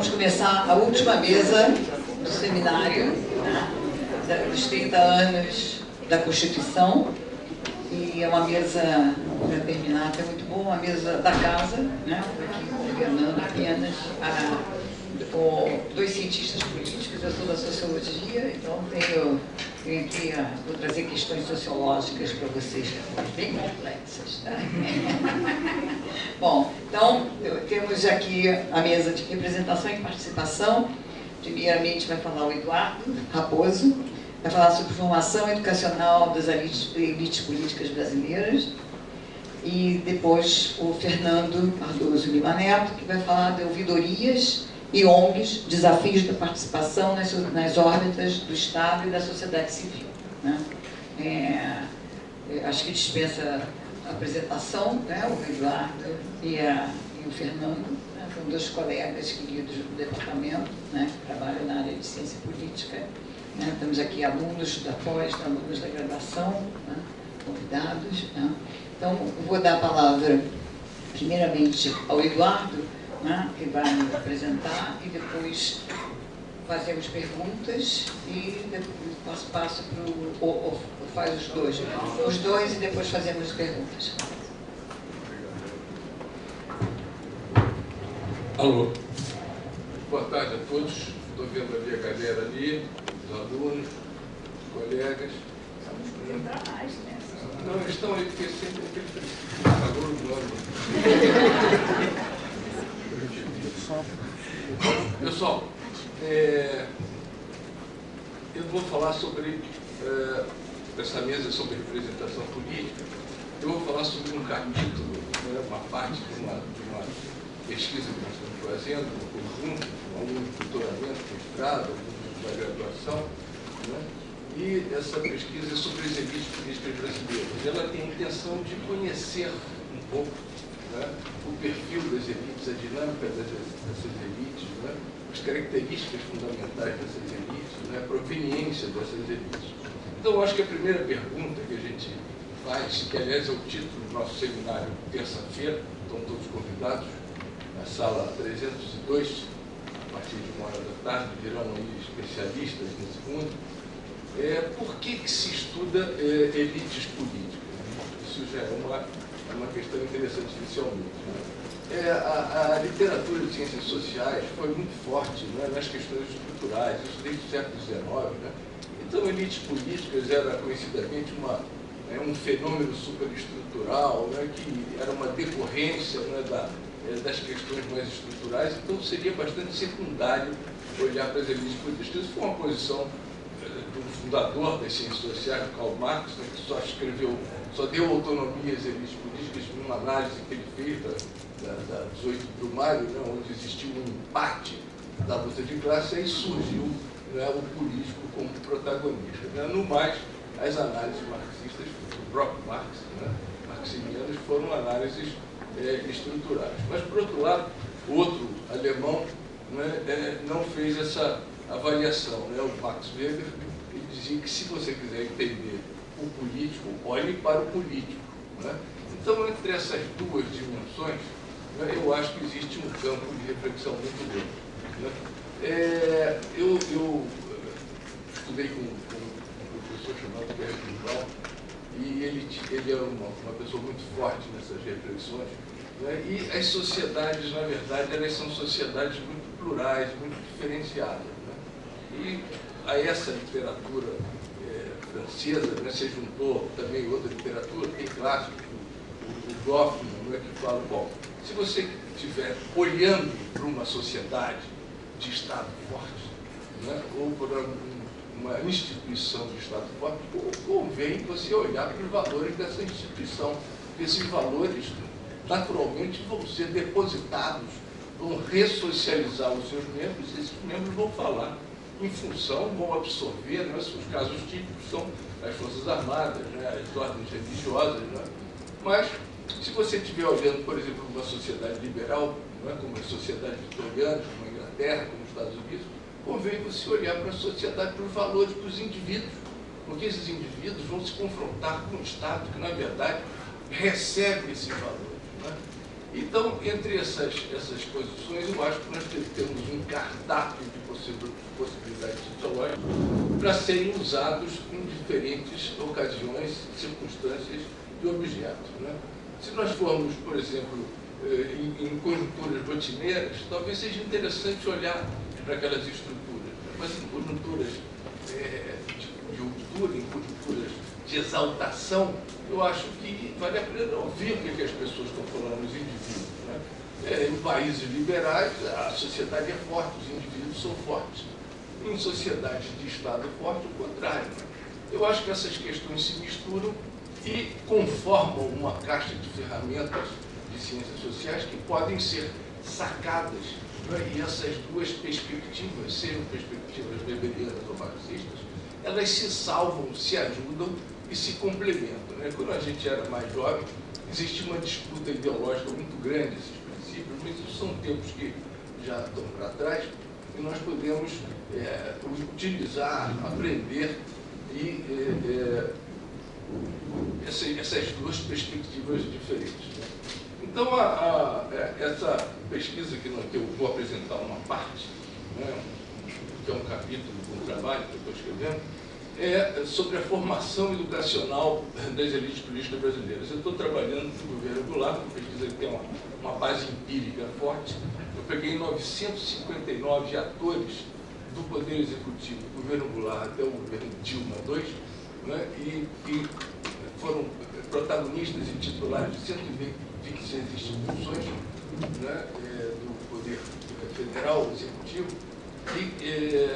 vamos começar a última mesa do seminário, né, dos 30 anos da Constituição. E é uma mesa, para terminar, até muito boa, uma mesa da casa, né, aqui coordenando apenas dois cientistas políticos. Eu sou da sociologia, então venho aqui, vou trazer questões sociológicas para vocês, bem complexas. Tá? Bom, então, temos aqui a mesa de representação e participação. Primeiramente vai falar o Eduardo Raposo, vai falar sobre formação educacional das elites políticas brasileiras. E depois o Fernando Cardoso Lima Neto, que vai falar de ouvidorias e ONGs, desafios da participação nas órbitas do Estado e da sociedade civil. Né? Acho que dispensa a apresentação, né? O Eduardo e o Fernando, né? São dois colegas queridos do departamento, né? Que trabalham na área de ciência política. Né? Temos aqui alunos da pós, alunos da graduação, né? Convidados. Né? Então, vou dar a palavra, primeiramente, ao Eduardo, né, que vai me apresentar, e depois fazemos perguntas e depois passo para o... faz os dois e depois fazemos perguntas. Alô. Boa tarde a todos. Estou vendo ali a galera ali, os alunos, os colegas. Não, eles estão aí porque sempre aquele calor do ano. Pessoal, eu vou falar sobre essa mesa sobre representação política. Eu vou falar sobre um capítulo, né, uma parte de uma pesquisa que nós estamos fazendo, um conjunto, alunos de doutoramento, mestrado, alunos da graduação, né, e essa pesquisa é sobre as elites políticas brasileiras. Ela tem a intenção de conhecer um pouco, né, o perfil das elites, a dinâmica dessas elites, né, as características fundamentais dessas elites, né, a proveniência dessas elites. Então, eu acho que a primeira pergunta que a gente faz, que aliás é o título do nosso seminário terça-feira, estão todos convidados, na sala 302, a partir de 13h, virão aí especialistas nesse mundo, por que se estuda elites políticas? Isso já é uma questão interessante inicialmente. Né? A literatura de ciências sociais foi muito forte, né, nas questões estruturais, isso desde o século XIX. Né? Então, elites políticas era conhecidamente um fenômeno superestrutural, né, que era uma decorrência, né, das questões mais estruturais, então seria bastante secundário olhar para as elites políticas. Isso foi uma posição do fundador das ciências sociais, Karl Marx, né, que só deu autonomia às elites políticas numa análise que ele fez da 18 de Brumário, né, onde existiu um empate da luta de classe, aí surgiu, né, o político como protagonista. Né? No mais, as análises marxistas, do próprio Marx, né, marxinianas, foram análises estruturais. Mas, por outro lado, outro alemão, né, não fez essa avaliação. Né? O Max Weber, ele dizia que se você quiser entender o político, olhe para o político. Né? Então, entre essas duas dimensões, né, eu acho que existe um campo de reflexão muito grande. Né? Eu estudei com um professor chamado Pierre Duval, e ele é uma pessoa muito forte nessas reflexões. Né? E as sociedades, na verdade, elas são sociedades muito plurais, muito diferenciadas. Né? E a essa literatura francesa, né, se juntou também outra literatura, tem clássico, o Goffman, né, que fala, bom, se você estiver olhando para uma sociedade de Estado forte, né, ou para uma instituição de Estado forte, convém você olhar para os valores dessa instituição. Esses valores, naturalmente, vão ser depositados, vão ressocializar os seus membros, e esses membros vão falar em função, vão absorver, né, os casos típicos são as Forças Armadas, né, as ordens religiosas. Né? Mas, se você estiver olhando, por exemplo, uma sociedade liberal, né, como a sociedade vitoriana, como a Inglaterra, como os Estados Unidos, convém você olhar para a sociedade, para os valores dos indivíduos, porque esses indivíduos vão se confrontar com o Estado, que, na verdade, recebe esses valores. Né? Então, entre essas posições, eu acho que nós temos um cardápio de possibilidades sociológicas para serem usados em diferentes ocasiões, circunstâncias e objetos, né? Se nós formos, por exemplo, em conjunturas rotineiras, talvez seja interessante olhar para aquelas estruturas, mas em conjunturas de ruptura, em conjunturas de exaltação, eu acho que vale a pena ouvir o que as pessoas estão falando, os indivíduos, né? Em países liberais, a sociedade é forte, os indivíduos são fortes. Em sociedades de Estado forte, o contrário. Eu acho que essas questões se misturam e conformam uma caixa de ferramentas de ciências sociais que podem ser sacadas, né? E essas duas perspectivas, sejam perspectivas weberianas ou marxistas, elas se salvam, se ajudam e se complementam, né? Quando a gente era mais jovem, existia uma disputa ideológica muito grande, esses princípios, mas isso são tempos que já estão para trás e nós podemos utilizar, aprender e essas duas perspectivas diferentes, né? Então, essa pesquisa que eu vou apresentar uma parte, né, que é um capítulo de um trabalho que eu estou escrevendo, é sobre a formação educacional das elites políticas brasileiras. Eu estou trabalhando no governo Goulart, uma pesquisa que tem uma base empírica forte. Eu peguei 959 atores do Poder Executivo, do governo Goulart até o governo Dilma II, né, e foram protagonistas e titulares de 126 instituições, né, do Poder Federal, Executivo, e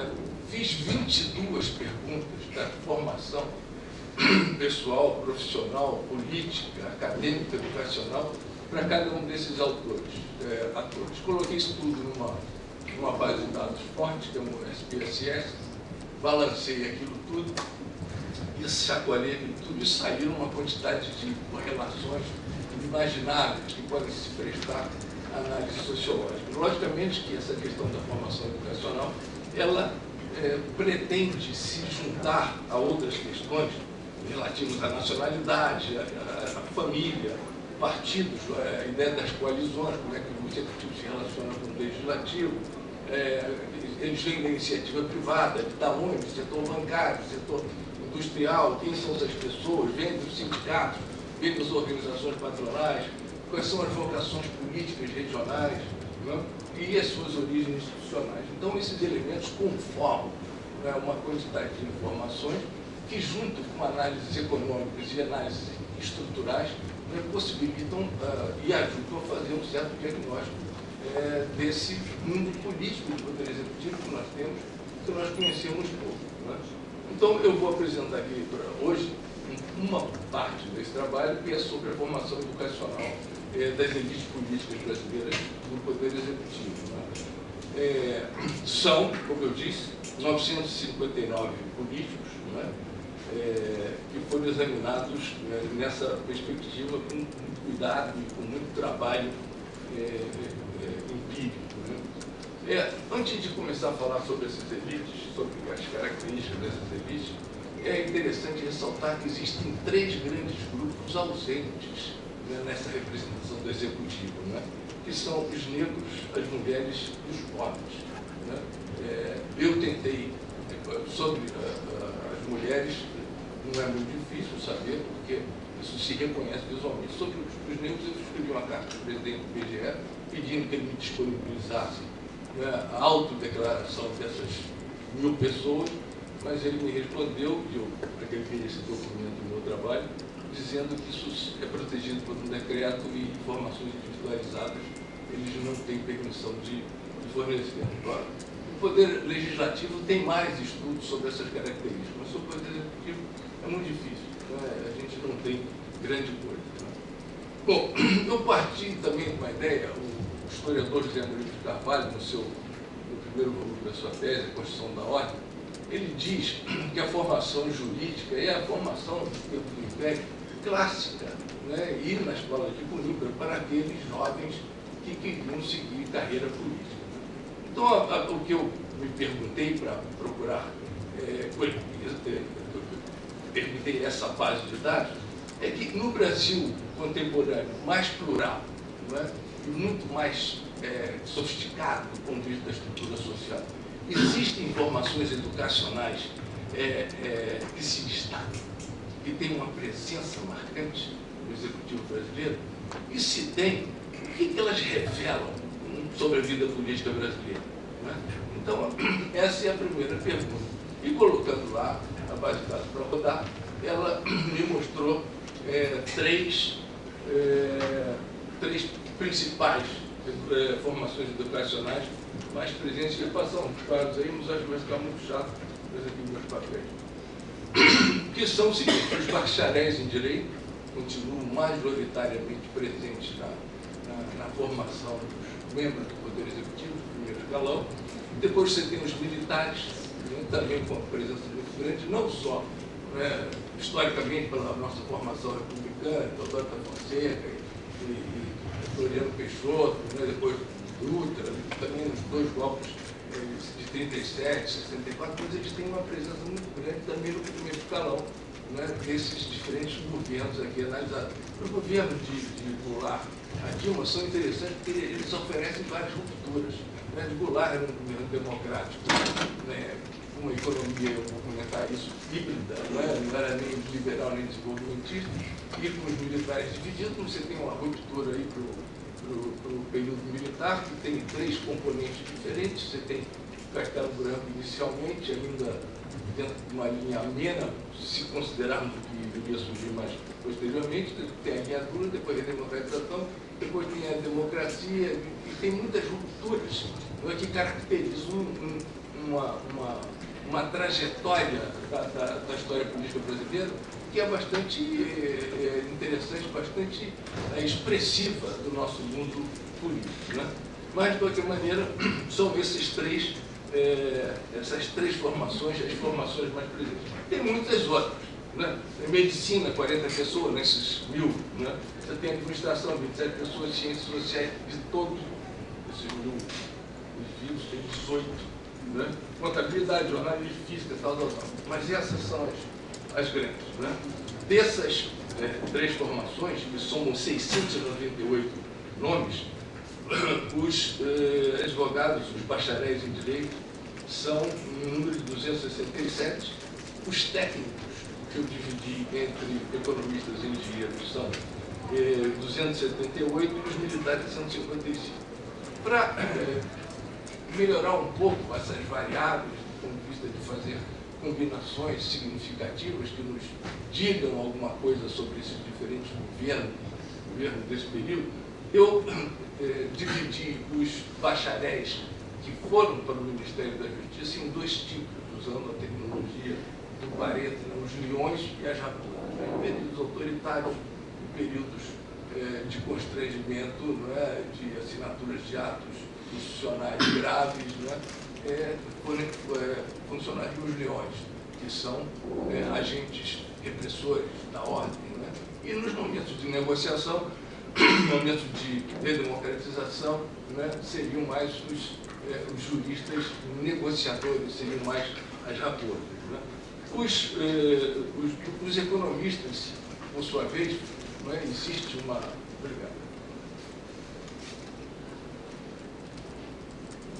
fiz 22 perguntas da formação pessoal, profissional, política, acadêmica, educacional, para cada um desses atores. Coloquei isso tudo numa base de dados forte, que é um SPSS, balancei aquilo tudo e chacoalhei aquilo tudo e saiu uma quantidade de correlações imagináveis que podem se prestar à análise sociológica. Logicamente que essa questão da formação educacional, ela pretende se juntar a outras questões relativas à nacionalidade, à família, partidos, a ideia das coalizões, como é que o executivo se relaciona com o legislativo, eles vêm da iniciativa privada, da onde? Setor bancário, setor industrial, quem são essas pessoas, vêm dos sindicatos, vêm das organizações patronais, quais são as vocações políticas regionais, né? E as suas origens institucionais. Então, esses elementos conformam, né, uma quantidade de informações que, junto com análises econômicas e análises estruturais, né, possibilitam e ajudam a fazer um certo diagnóstico desse mundo político do Poder Executivo que nós temos, que nós conhecemos pouco, né? Então, eu vou apresentar aqui hoje uma parte desse trabalho que é sobre a formação educacional das elites políticas brasileiras do Poder Executivo, né? São, como eu disse, 959 políticos, né, que foram examinados, né, nessa perspectiva com muito cuidado e com muito trabalho empírico, né? Antes de começar a falar sobre essas elites, sobre as características dessas elites, é interessante ressaltar que existem 3 grandes grupos ausentes, né, nessa representação do executivo, né, que são os negros, as mulheres e os pobres, né? Eu tentei, sobre as mulheres, não é muito difícil saber, porque isso se reconhece visualmente. Sobre os negros, eu escrevi uma carta para o presidente do IBGE, pedindo que ele me disponibilizasse, né, a autodeclaração dessas 1000 pessoas, mas ele me respondeu, para que ele queria esse documento do meu trabalho, dizendo que isso é protegido por um decreto e informações individualizadas eles não têm permissão de fornecer. Claro, o Poder Legislativo tem mais estudos sobre essas características, mas sobre o Poder Executivo é muito difícil, né? A gente não tem grande coisa, né? Bom, eu parti também com uma ideia, o historiador José Murilo de Carvalho, no primeiro volume da sua tese, A Constituição da Ordem, ele diz que a formação jurídica é a formação do tempo do Império clássica, né, ir na escola de Coimbra para aqueles jovens que queriam seguir carreira política. Então, o que eu me perguntei para procurar, perguntei essa base de dados, é que no Brasil contemporâneo mais plural, não é, muito mais sofisticado do ponto de vista da estrutura social. Existem informações educacionais que se destacam, que têm uma presença marcante no Executivo brasileiro, e se tem, o que elas revelam sobre a vida política brasileira? Né? Então, essa é a primeira pergunta. E colocando lá a base de dados para rodar, ela me mostrou três principais formações educacionais mais presentes. Eu passar uns quadros aí, mas acho que vai ficar muito chato, mas aqui meus papéis. Que são os seguintes: os bacharéis em Direito continuam majoritariamente presentes na formação dos membros do Poder Executivo, do primeiro escalão. Depois você tem os militares, também com uma presença muito grande, não só historicamente pela nossa formação republicana, Teodoro da Fonseca e Floriano Peixoto, depois Dutra, também os dois golpes de 37, 64, mas eles têm uma presença muito grande também no primeiro escalão, desses diferentes governos aqui analisados. Os governos de Goulart, a Dilma, são interessantes porque eles oferecem várias rupturas. De Goulart era um governo democrático, uma economia, eu vou comentar isso, híbrida, não era nem liberal nem desenvolvimentista, e com os militares divididos, você tem uma ruptura aí para o período militar, que tem três componentes diferentes. Você tem Castelo Branco inicialmente, ainda dentro de uma linha amena, se considerarmos o que viria a surgir mais posteriormente, tem a linha dura, depois a democratização, depois tem a democracia, e tem muitas rupturas que caracterizam uma trajetória da história política brasileira que é bastante interessante, bastante expressiva do nosso mundo político. Mas, de qualquer maneira, são essas três formações, as formações mais presentes. Tem muitas outras. Em medicina, 40 pessoas, nesses 1000. Você tem administração, 27 pessoas, ciências sociais, de todos esses 1000 indivíduos, tem 18. Contabilidade, jornalismo, física, tal. Mas essas são as grandes. Dessas três formações, que somam 698 nomes, os advogados, os bacharéis em Direito, são um número de 267. Os técnicos, que eu dividi entre economistas e engenheiros, são 278 e os militares 155. Para melhorar um pouco essas variáveis do ponto de vista de fazer combinações significativas que nos digam alguma coisa sobre esses diferentes governos desse período, eu dividi os bacharéis que foram para o Ministério da Justiça em dois tipos, usando a tecnologia do Pareto, os leões e as raposas, períodos autoritários, períodos de constrangimento, de assinaturas de atos institucionais graves, funcionários dos leões, que são agentes repressores da ordem. E nos momentos de negociação, momentos de redemocratização, seriam mais os juristas negociadores, seriam mais as raposas. Os economistas, por sua vez, existe uma... Obrigado.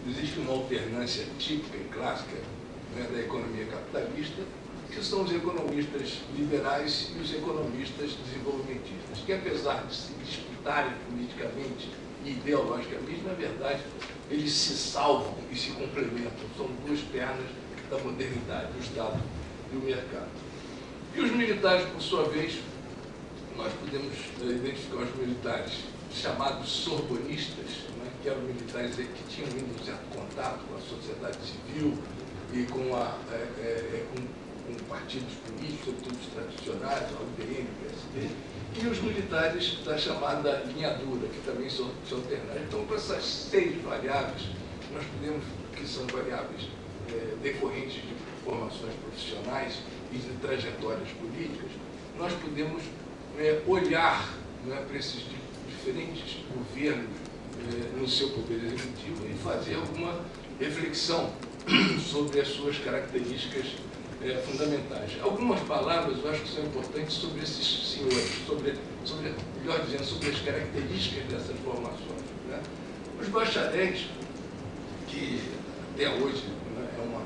Existe uma alternância típica e clássica da economia capitalista, que são os economistas liberais e os economistas desenvolvimentistas, que apesar de se disputarem politicamente e ideologicamente, na verdade, eles se salvam e se complementam. São duas pernas da modernidade, do Estado e do mercado. E os militares, por sua vez, nós podemos identificar os militares chamados sorbonistas, que eram militares que tinham um certo contato com a sociedade civil e com partidos políticos, sobretudo os tradicionais, a UDN, o PSD, e os militares da chamada linha dura, que também são alternados. Então, com essas 6 variáveis, nós podemos, que são variáveis decorrentes de formações profissionais e de trajetórias políticas, nós podemos olhar para esses diferentes governos no seu poder executivo e fazer alguma reflexão sobre as suas características fundamentais. Algumas palavras eu acho que são importantes sobre esses senhores, melhor dizendo, sobre as características dessas formações, né? Os bacharéis, que até hoje, né, é uma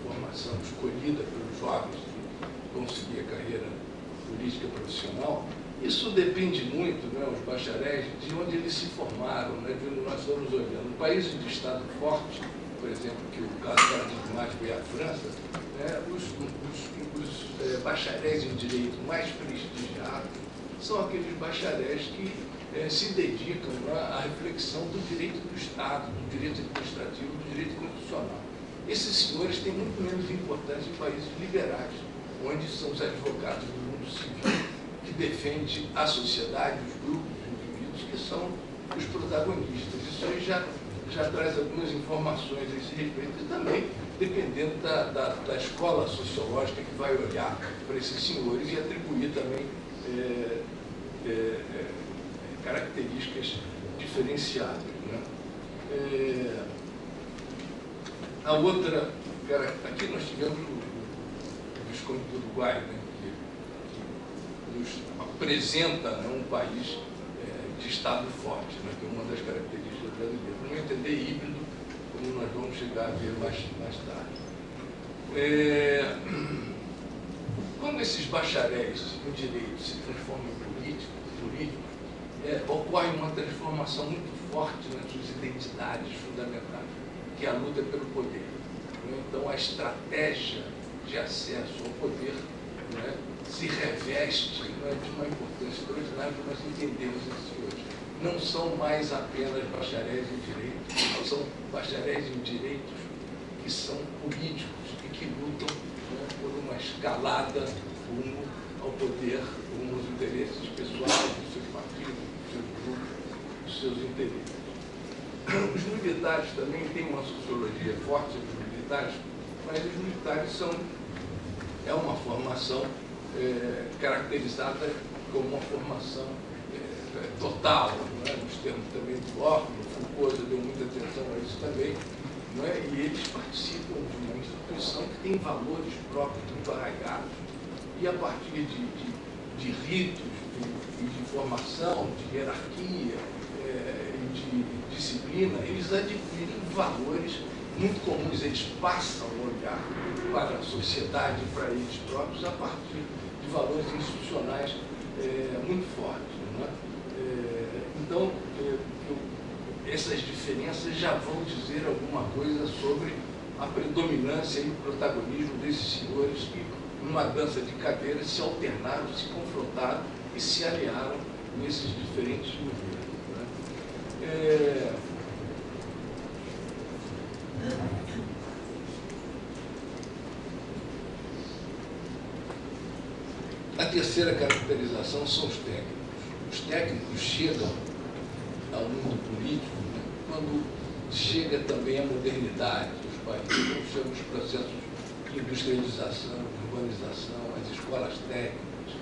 formação escolhida pelos jovens que vão seguir a carreira política profissional, isso depende muito, né, os bacharéis, de onde eles se formaram, né, de onde nós estamos olhando. No país de Estado forte, por exemplo, que o caso paradigmático é a França, né, os bacharéis em direito mais prestigiados são aqueles bacharéis que se dedicam, né, à reflexão do direito do Estado, do direito administrativo, do direito constitucional. Esses senhores têm muito menos importância em países liberais, onde são os advogados do mundo civil que defende a sociedade, os grupos, os indivíduos que são os protagonistas. Isso aí já traz algumas informações a esse respeito e também dependendo da escola sociológica que vai olhar para esses senhores e atribuir também características diferenciadas, né? A outra, aqui nós tivemos o Visconde do Uruguai, né, que nos apresenta, né, um país de Estado forte, né, que é uma das características brasileiras. Para não entender híbrido, como nós vamos chegar a ver mais tarde. Quando esses bacharéis em direito se transformam em políticos, ocorre uma transformação muito forte nas suas identidades fundamentais, que é a luta pelo poder. Então, a estratégia de acesso ao poder, né, se reveste, né, de uma importância extraordinária que nós entendemos isso hoje. Não são mais apenas bacharéis em direito, são bacharéis em direitos que são políticos e que lutam, né, por uma escalada rumo ao poder, rumo aos interesses pessoais dos seus partidos, dos seus grupos, dos seus interesses. Os militares também têm uma sociologia forte dos militares, mas os militares é uma formação caracterizada como uma formação total, não é? Nos termos também do Orton, Foucault deu muita atenção a isso também, não é? E eles participam de uma instituição que tem valores próprios muito arraigados e a partir de ritos e de formação, de hierarquia e de disciplina, eles adquirem valores muito comuns, eles passam a olhar para a sociedade e para eles próprios a partir de valores institucionais muito fortes. Não é? Então, essas diferenças já vão dizer alguma coisa sobre a predominância e o protagonismo desses senhores que, numa dança de cadeiras, se alternaram, se confrontaram e se aliaram nesses diferentes governos. Né? A terceira caracterização são os técnicos. Os técnicos chegam ao mundo político, né, quando chega também a modernidade dos países, quando chegam os processos de industrialização, de urbanização, as escolas técnicas,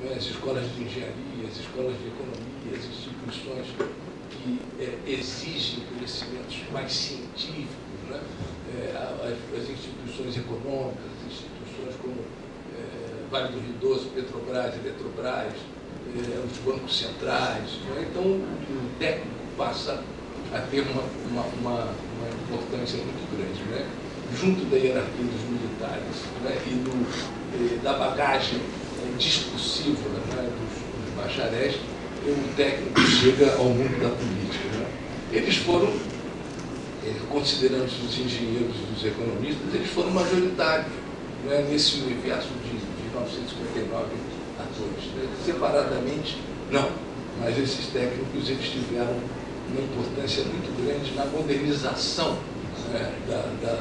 né, as escolas de engenharia, as escolas de economia, as instituições que exigem conhecimentos mais científicos, né, as instituições econômicas, as instituições como Vale do Rio Doce, Petrobras, Eletrobras, os bancos centrais. Né? Então, o técnico passa a ter uma importância muito grande, né? Junto da hierarquia dos militares, né? E da bagagem discursiva, né? dos bacharéis, o técnico chega ao mundo da política. Né? Eles foram, considerando-se os engenheiros e os economistas, eles foram majoritários, né? Nesse universo de 1959 atores. Né? Separadamente, não. Mas esses técnicos eles tiveram uma importância muito grande na modernização, né,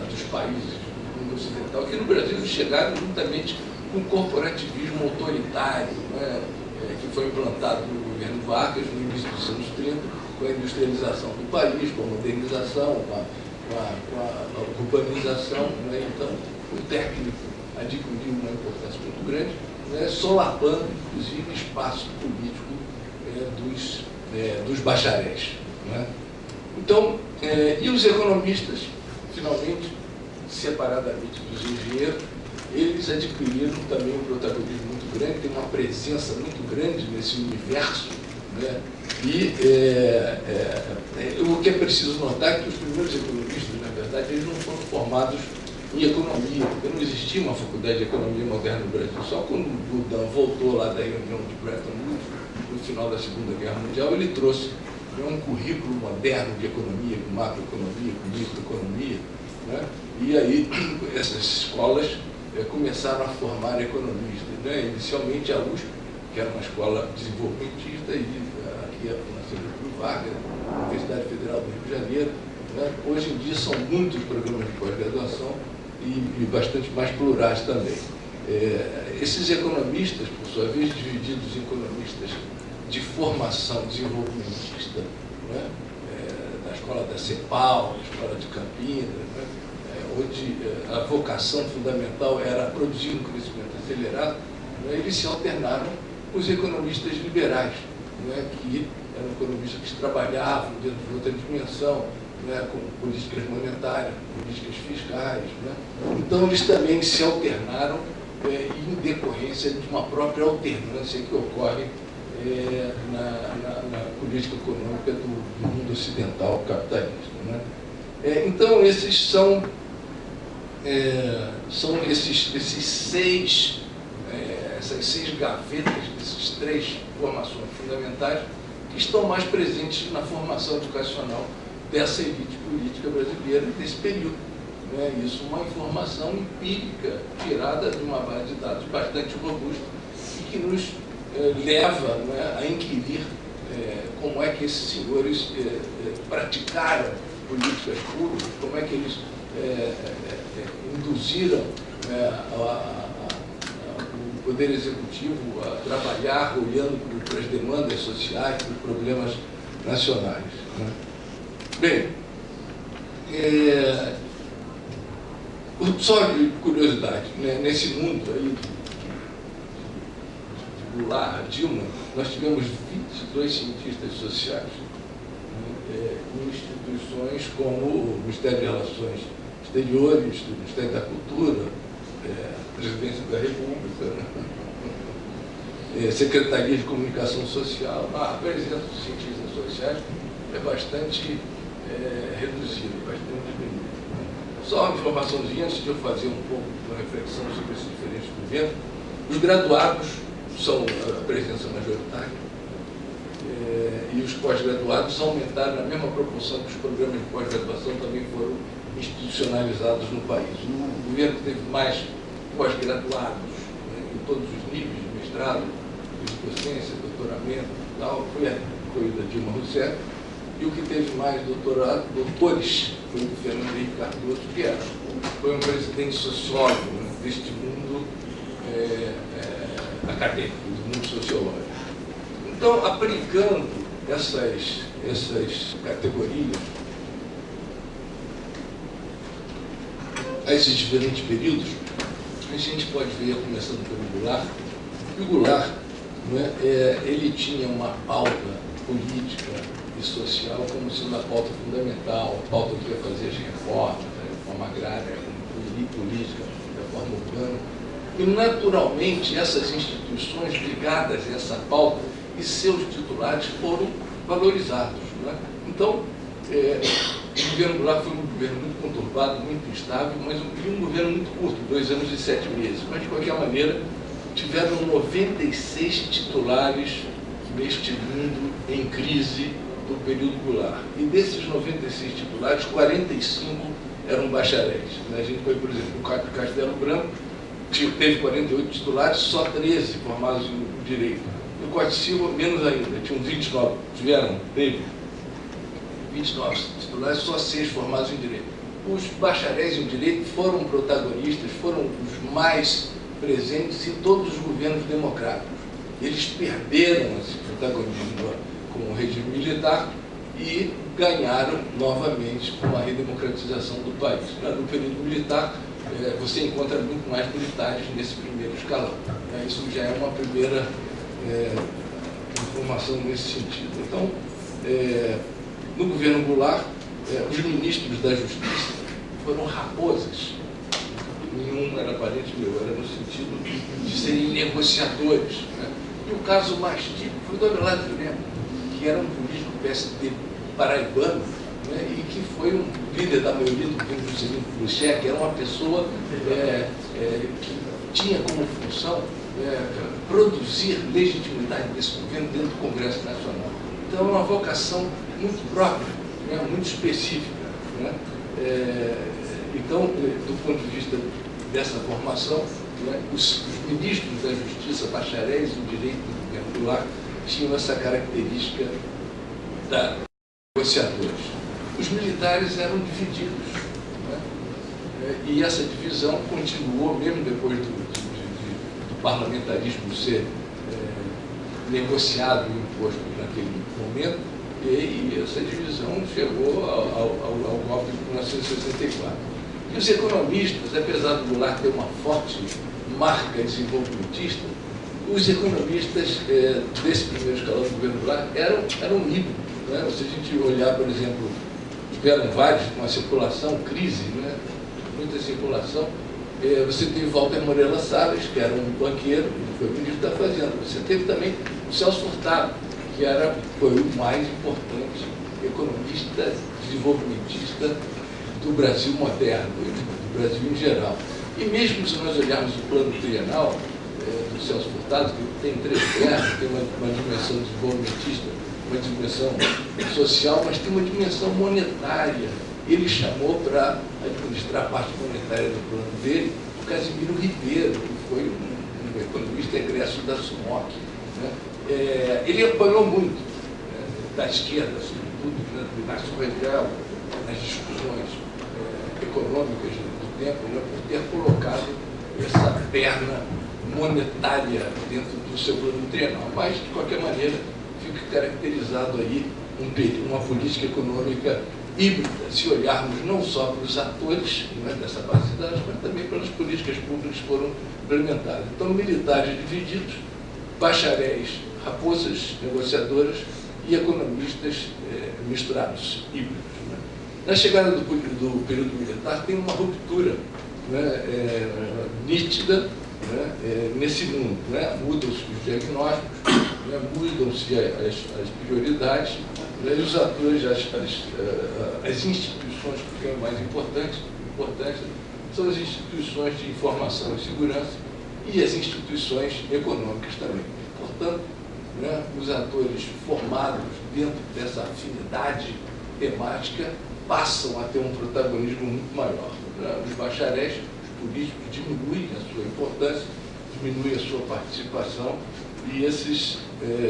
dos países do mundo ocidental. Aqui no Brasil eles chegaram juntamente com o corporativismo autoritário, né, que foi implantado no governo Vargas no início dos anos 30, com a industrialização do país, com a modernização, com a urbanização. Né? Então, o técnico adquiriu uma importância muito grande, né, solapando, inclusive, espaço político dos bacharéis. Né? Então, e os economistas, finalmente, separadamente dos engenheiros, eles adquiriram também um protagonismo muito grande, tem uma presença muito grande nesse universo, né? E o que é preciso notar é que os primeiros economistas, na verdade, eles não foram formados em economia, porque não existia uma faculdade de economia moderna no Brasil. Só quando o Bourdieu voltou lá da reunião de Bretton Woods, no final da Segunda Guerra Mundial, ele trouxe um currículo moderno de economia, com macroeconomia, com microeconomia, né? E aí essas escolas começaram a formar economistas, né? Inicialmente a USP, que era uma escola desenvolvimentista, e aqui na Getúlio Vargas, a Universidade Federal do Rio de Janeiro, né? Hoje em dia são muitos programas de pós-graduação e bastante mais plurais também. Esses economistas, por sua vez, divididos em economistas de formação desenvolvimentista, né? Da escola da CEPAL, da escola de Campinas, né? Onde a vocação fundamental era produzir um crescimento acelerado, né? Eles se alternaram com os economistas liberais, né? Que eram economistas que trabalhavam dentro de outra dimensão, né? Com políticas monetárias, políticas fiscais, né? Então eles também se alternaram em decorrência de uma própria alternância que ocorre na política econômica do mundo ocidental capitalista, né? Então esses são essas seis gavetas desses três formações fundamentais que estão mais presentes na formação educacional dessa elite política brasileira desse período, né? Isso uma informação empírica tirada de uma base de dados bastante robusta e que nos leva, né, a inquirir como é que esses senhores praticaram políticas públicas, como é que eles induziram o Poder Executivo a trabalhar olhando para as demandas sociais, para os problemas nacionais, né? Bem, só de curiosidade, né, nesse mundo aí de Goulart, Dilma, nós tivemos 22 cientistas sociais, né, em instituições como o Ministério de Relações Exteriores, o Ministério da Cultura, a Presidência da República, né, Secretaria de Comunicação Social. A presença dos cientistas sociais é bastante reduzida, bastante diminuída. Só uma informaçãozinha, antes de eu fazer um pouco de uma reflexão sobre esses diferentes governos. Os graduados são a presença majoritária, e os pós-graduados aumentaram na mesma proporção que os programas de pós-graduação também foram institucionalizados no país. O governo que teve mais pós-graduados, né, em todos os níveis, de mestrado, de docência, doutoramento e tal, foi o da Dilma Rousseff, e o que teve mais doutores foi o Fernando Henrique Cardoso, que foi um presidente sociólogo, né, deste mundo acadêmico, do mundo sociológico. Então, aplicando essas categorias a esses diferentes períodos, a gente pode ver, começando pelo Goulart, que o Goulart, né, ele tinha uma pauta política e social como sendo a pauta fundamental, a pauta que ia fazer as reformas, a reforma agrária, a política, a reforma urbana. E, naturalmente, essas instituições ligadas a essa pauta e seus titulares foram valorizados, né? Então, o governo Goulart foi um governo muito conturbado, muito instável, mas um governo muito curto, 2 anos e 7 meses. Mas, de qualquer maneira, tiveram 96 titulares neste mundo em crise do período Goulart. E desses 96 titulares, 45 eram bacharéis. A gente foi, por exemplo, o Castelo Branco, teve 48 titulares, só 13 formados em Direito. No Costa Silva, menos ainda, tinham 29, teve 29 titulares, só 6 formados em Direito. Os bacharéis em Direito foram protagonistas, foram os mais presentes em todos os governos democráticos. Eles perderam esse protagonismo com o regime militar e ganharam novamente com a redemocratização do país. No período militar, você encontra muito mais militares nesse primeiro escalão. Isso já é uma primeira informação nesse sentido. Então, no governo Goulart, os ministros da Justiça foram raposas. nenhum era parente meu, era no sentido de serem negociadores. Né? E o caso mais típico foi do Abelardo Lema, que era um político PSD paraibano, né? E que foi um líder da maioria do governo do Juscelino Kubitschek, que era uma pessoa que tinha como função produzir legitimidade desse governo dentro do Congresso Nacional. Então, é uma vocação muito própria, né? Muito específica. Né? Então, do ponto de vista dessa formação, né, os ministros da Justiça, bacharéis do direito do governo Goulart, tinham essa característica da negociadores. Os militares eram divididos, né? E essa divisão continuou mesmo depois do parlamentarismo ser negociado e imposto naquele momento, e essa divisão chegou ao golpe de 1964. E os economistas, apesar do Goulart ter uma forte marca desenvolvimentista, os economistas desse primeiro escalão do governo Goulart eram híbridos. Né? Se a gente olhar, por exemplo, tiveram vários com a circulação, crise, né? Muita circulação. Você teve Walter Moreira Salles, que era um banqueiro, que foi ministro da Fazenda. Você teve também o Celso Furtado, que foi o mais importante economista desenvolvimentista do Brasil moderno, do Brasil em geral. E mesmo se nós olharmos o plano trienal do Celso Furtado, que tem 3 pernas, tem uma dimensão desenvolvimentista, uma dimensão social, mas tem uma dimensão monetária. Ele chamou para administrar a parte monetária do plano dele o Casimiro Ribeiro, que foi um economista egresso da SUMOC. Né? Ele apoiou muito da esquerda, sobretudo, né, do Inácio Rangel, nas discussões econômicas do tempo, né, por ter colocado essa perna monetária dentro do seu plano trienal. Mas, de qualquer maneira, fica caracterizado aí uma política econômica híbrida, se olharmos não só para os atores, né, dessa base de dados, mas também pelas políticas públicas que foram implementadas. Então, militares divididos, bacharéis, raposas negociadoras e economistas misturados, híbridos. Né? Na chegada do período militar, tem uma ruptura, né, nítida, né, nesse mundo. Né? Mudam-se os diagnósticos, né, mudam-se as prioridades, né, e os atores, as instituições que são mais importantes são as instituições de informação e segurança e as instituições econômicas também. Portanto, né, os atores formados dentro dessa afinidade temática passam a ter um protagonismo muito maior. Né? Os bacharéis, os políticos, diminuem a sua importância, diminuem a sua participação e esses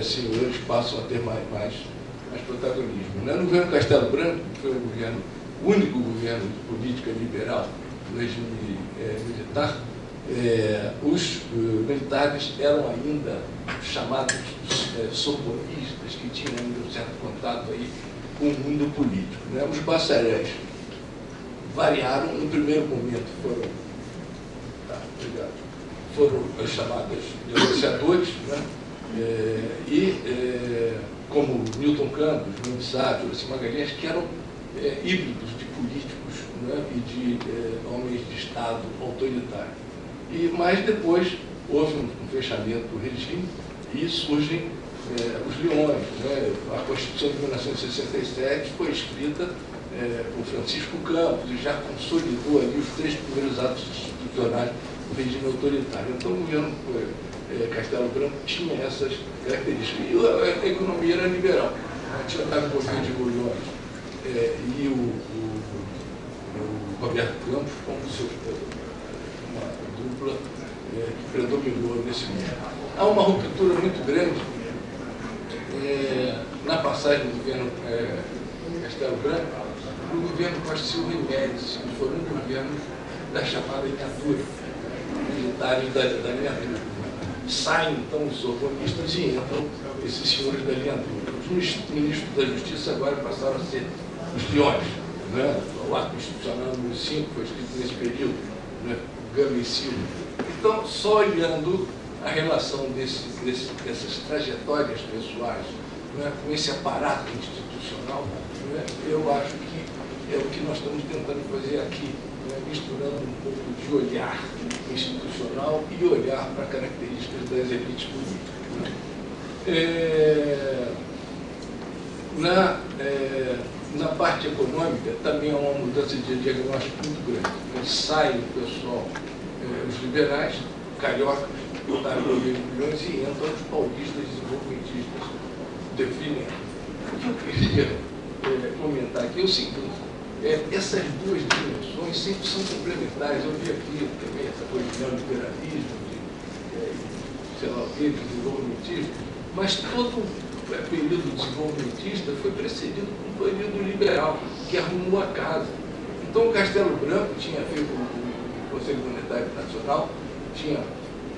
senhores passam a ter mais protagonismo. Né? No governo Castelo Branco, que foi o único governo de política liberal do regime militar, os militares eram ainda chamados socorristas, que tinham ainda um certo contato aí com o mundo político. Né? Os bacharéis variaram. No primeiro momento foram as chamadas negociadores, né? Como Newton Campos, Nunes Sá, Juraci Magalhães, que eram híbridos de políticos, né? E de homens de Estado autoritário. Mas depois houve um fechamento do regime e surgem os leões. Né? A Constituição de 1967 foi escrita por Francisco Campos e já consolidou ali os 3 primeiros atos institucionais do regime autoritário. Então o governo Castelo Branco tinha essas características. E a economia era liberal. Tinha Otávio Gouveia de Bulhões e o Roberto Campos como uma dupla que predominou nesse mundo. Há uma ruptura muito grande na passagem do governo Castelo Branco para o governo Costa Silva e Médici, que foram governos da chamada ditadura, militares da linha dura. Saem, então, os socorristas e entram esses senhores da linha dura. Os ministros da Justiça agora passaram a ser os leões. Né? O ato institucional número 5 foi escrito nesse período, né? Gama e Silva. Então, só olhando a relação dessas trajetórias pessoais, né, com esse aparato institucional, né, eu acho que é o que nós estamos tentando fazer aqui misturando um pouco de olhar institucional e olhar para características das elites políticas. Na parte econômica, também há uma mudança de diagnóstico muito grande. Sai o pessoal, os liberais, cariocas, botaram 2 milhões e entram os paulistas desenvolvimentistas definem. O que eu queria comentar aqui é o seguinte: essas duas dimensões sempre são complementares. Eu vi aqui também essa coisa de neoliberalismo, de sei lá o que, de desenvolvimentismo, mas todo período desenvolvimentista foi precedido por um período liberal, que arrumou a casa. Então, o Castelo Branco tinha feito o Conselho Monetário Nacional, tinha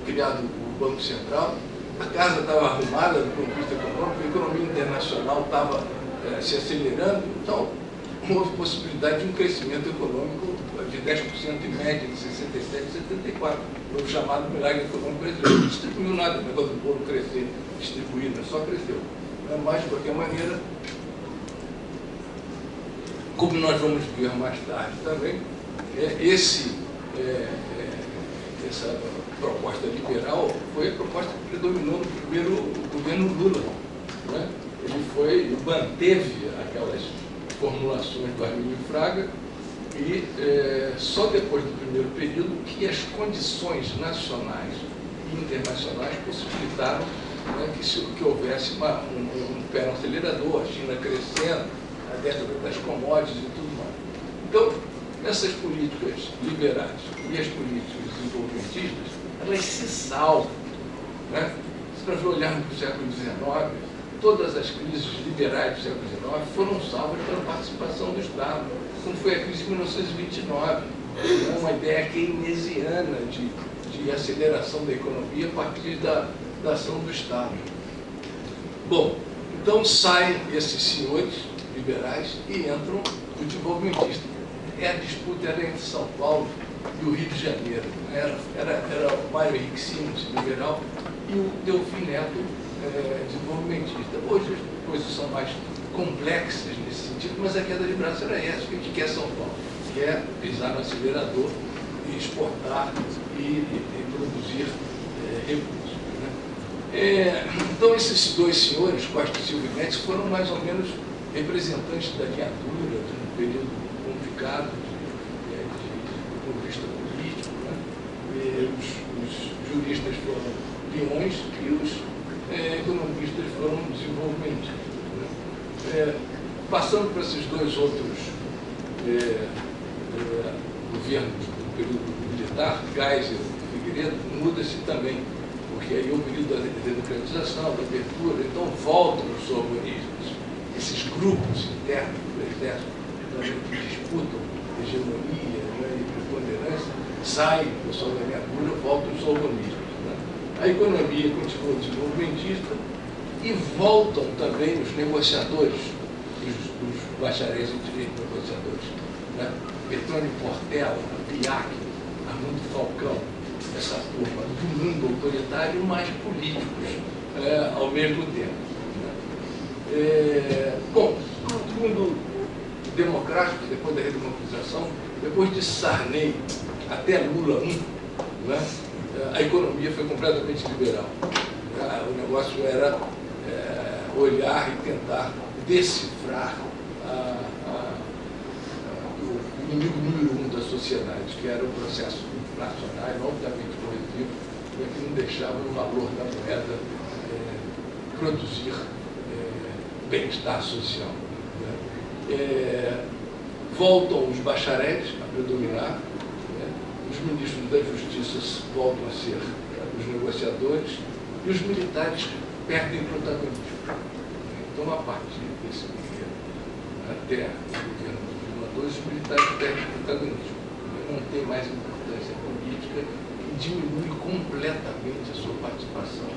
criado o Banco Central, a casa estava arrumada do ponto de vista econômico, a economia internacional estava se acelerando, então houve possibilidade de um crescimento econômico de 10% em média de 67 e 74, foi o chamado milagre econômico brasileiro. Não distribuiu nada, o negócio do bolo crescer, distribuir, só cresceu. Mas, de qualquer maneira, como nós vamos ver mais tarde também, essa proposta liberal foi a proposta que predominou no primeiro governo Lula. Né? Ele manteve aquelas formulações do Arminio Fraga e só depois do primeiro período que as condições nacionais e internacionais possibilitaram que houvesse um pé no acelerador, a China crescendo, a década das commodities e tudo mais. Então, essas políticas liberais e as políticas desenvolvimentistas, elas se salvam. Né? Se nós olharmos para o século XIX, todas as crises liberais do século XIX foram salvas pela participação do Estado, como foi a crise de 1929, uma ideia keynesiana de aceleração da economia a partir da ação do Estado. Bom, então saem esses senhores liberais e entram o desenvolvimentista. A disputa era entre São Paulo e o Rio de Janeiro. Era o Mário Henrique Simons, liberal, e o Delfim Neto, desenvolvimentista. Hoje as coisas são mais complexas nesse sentido, mas a queda de braço era essa. O que quer São Paulo? Quer pisar no acelerador e exportar e produzir recursos. Então, esses dois senhores, Costa e Silva e Médici, foram mais ou menos representantes da linha dura de um período complicado do ponto de vista político. Né? Os juristas foram peões e os economistas foram desenvolvimentistas. Né? Passando para esses dois outros governos do período militar, Geisel e Figueiredo, muda-se também, porque aí é o período da democratização, da abertura, então voltam os sorbonistas, esses grupos internos do exército que disputam hegemonia, né, e preponderância, saem do pessoal da linha dura, voltam os sorbonistas. Né? A economia continua desenvolvimentista e voltam também os negociadores, os bacharéis em direito negociadores. Né? Petrônio Portela, Biak, Armando Falcão, essa turma do mundo autoritário, mais políticos ao mesmo tempo. Né? Bom, no mundo democrático, depois da redemocratização, depois de Sarney até Lula I, né, a economia foi completamente liberal. O negócio era olhar e tentar decifrar o inimigo número 1 da sociedade, que era o processo inflacionário altamente corretivo, que não deixava o valor da moeda produzir bem-estar social. Né? Voltam os bacharéis a predominar, né? Os ministros da Justiça voltam a ser os negociadores e os militares perdem protagonismo. Então, a partir desse governo até o governo de Dilma II, os militares perdem protagonismo. Não tem mais importância política e diminui completamente a sua participação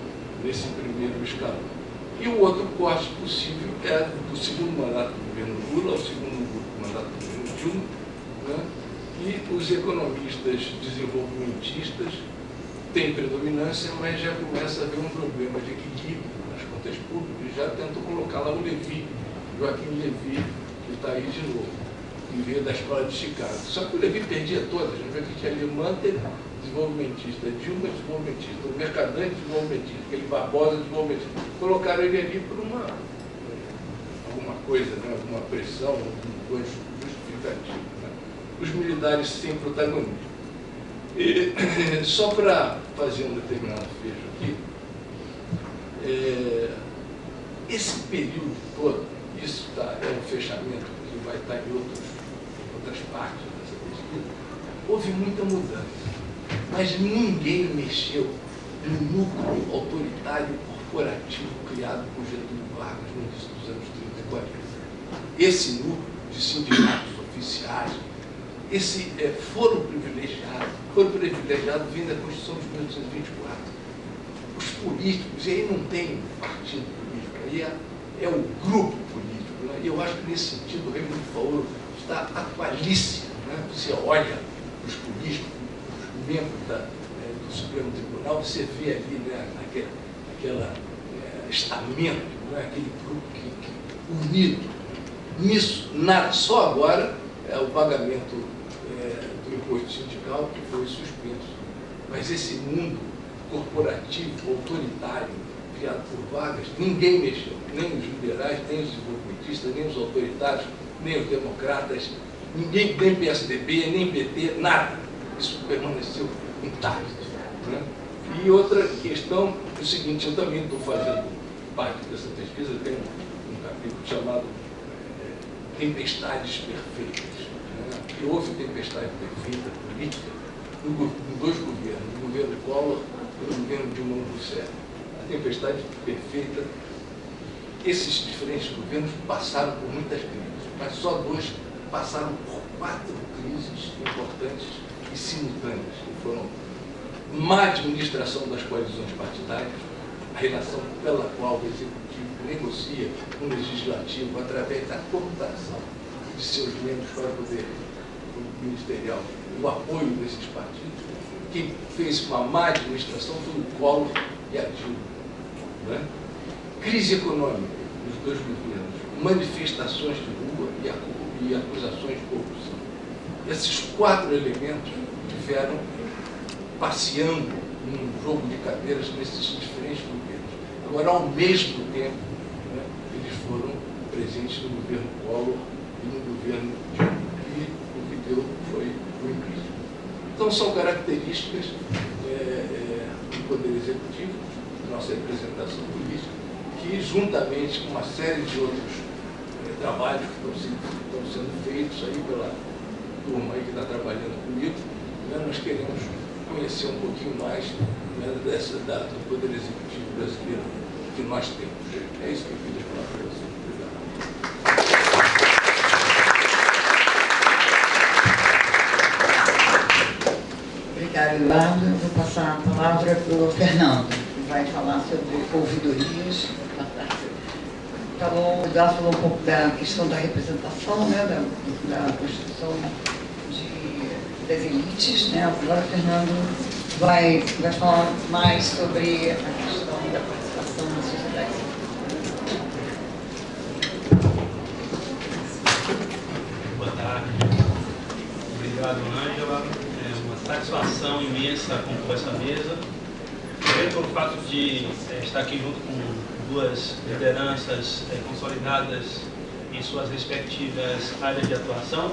nesse primeiro escalão. E o outro corte possível é do segundo mandato do governo Lula ao segundo mandato do governo Dilma, né? E os economistas desenvolvimentistas têm predominância, mas já começa a haver um problema de equilíbrio nas contas públicas, já tentam colocar lá o Levi, Joaquim Levi, que está aí de novo. que veio da escola de Chicago. Só que o Levi perdia todas, não vê que tinha Limanter, desenvolvimentista, Dilma, desenvolvimentista, o Mercadante, desenvolvimentista, aquele Barbosa, desenvolvimentista. Colocaram ele ali por alguma coisa, né? Alguma pressão, alguma justificativa. Né? Os militares sem protagonismo. E, só para fazer um determinado fecho aqui, esse período todo, isso é um fechamento que vai estar em outras partes dessa pesquisa, houve muita mudança, mas ninguém mexeu no núcleo autoritário corporativo criado por Getúlio Vargas no início dos anos 30 e 40. Esse núcleo de sindicatos oficiais, esse foro privilegiado vem da Constituição de 1824. Os políticos, e aí não tem partido político, aí é o grupo político. Né? E eu acho que nesse sentido o Raimundo Faoro está atualíssimo. Né? Você olha os políticos, os membros do Supremo Tribunal, você vê ali, né, aquela estamento, né, aquele grupo que unido. Nisso, nada, só agora o pagamento do imposto sindical que foi suspenso. Mas esse mundo corporativo, autoritário, criado por Vargas, ninguém mexeu, nem os liberais, nem os desenvolvimentistas, nem os autoritários, nem os democratas, ninguém, nem PSDB, nem PT, nada. Isso permaneceu intacto. Né? E outra questão é o seguinte, eu também estou fazendo parte dessa pesquisa, tem um capítulo chamado Tempestades Perfeitas. Né? E houve tempestade perfeita política em dois governos, no governo Collor e no governo Dilma Rousseff. A tempestade perfeita, esses diferentes governos passaram por muitas crises, mas só dois passaram por 4 crises importantes e simultâneas, que foram má administração das coalizões partidárias, a relação pela qual o Executivo negocia com o Legislativo através da cooptação de seus membros para o poder ministerial, o apoio desses partidos. Quem fez uma má administração foi o Collor e a Dilma. Né? Crise econômica dos dois governos, manifestações de rua e acusações de corrupção. Esses 4 elementos tiveram passeando num jogo de cadeiras nesses diferentes governos. Agora, ao mesmo tempo, né, eles foram presentes no governo Collor e no governo Dilma, e o que deu foi o impeachment. Então, são características do Poder Executivo, da nossa representação política, que, juntamente com uma série de outros trabalhos que estão sendo feitos aí pela turma aí que está trabalhando comigo, né, nós queremos conhecer um pouquinho mais, né, do Poder Executivo brasileiro que nós temos. É isso que eu queria falar para vocês. Obrigado, Eduardo. Eu vou passar a palavra para o Fernando, que vai falar sobre ouvidorias. O Eduardo falou um pouco da questão da representação, né, da Constituição das elites, né? Agora o Fernando vai falar mais sobre a questão da participação na sociedade. Boa tarde. Obrigado, Ângela. É uma satisfação imensa compor essa mesa. Primeiro pelo fato de estar aqui junto com 2 lideranças consolidadas em suas respectivas áreas de atuação.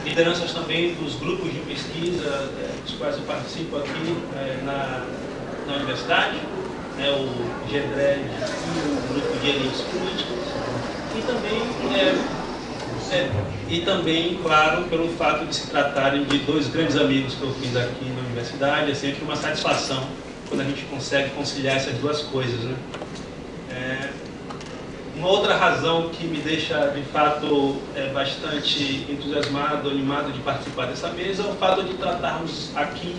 Lideranças também dos grupos de pesquisa dos quais eu participo aqui na universidade, né, o GEDRED e o grupo de elites políticas, e também, claro, pelo fato de se tratarem de 2 grandes amigos que eu fiz aqui na universidade. É sempre uma satisfação quando a gente consegue conciliar essas 2 coisas, né? Uma outra razão que me deixa, de fato, bastante entusiasmado, animado de participar dessa mesa é o fato de tratarmos aqui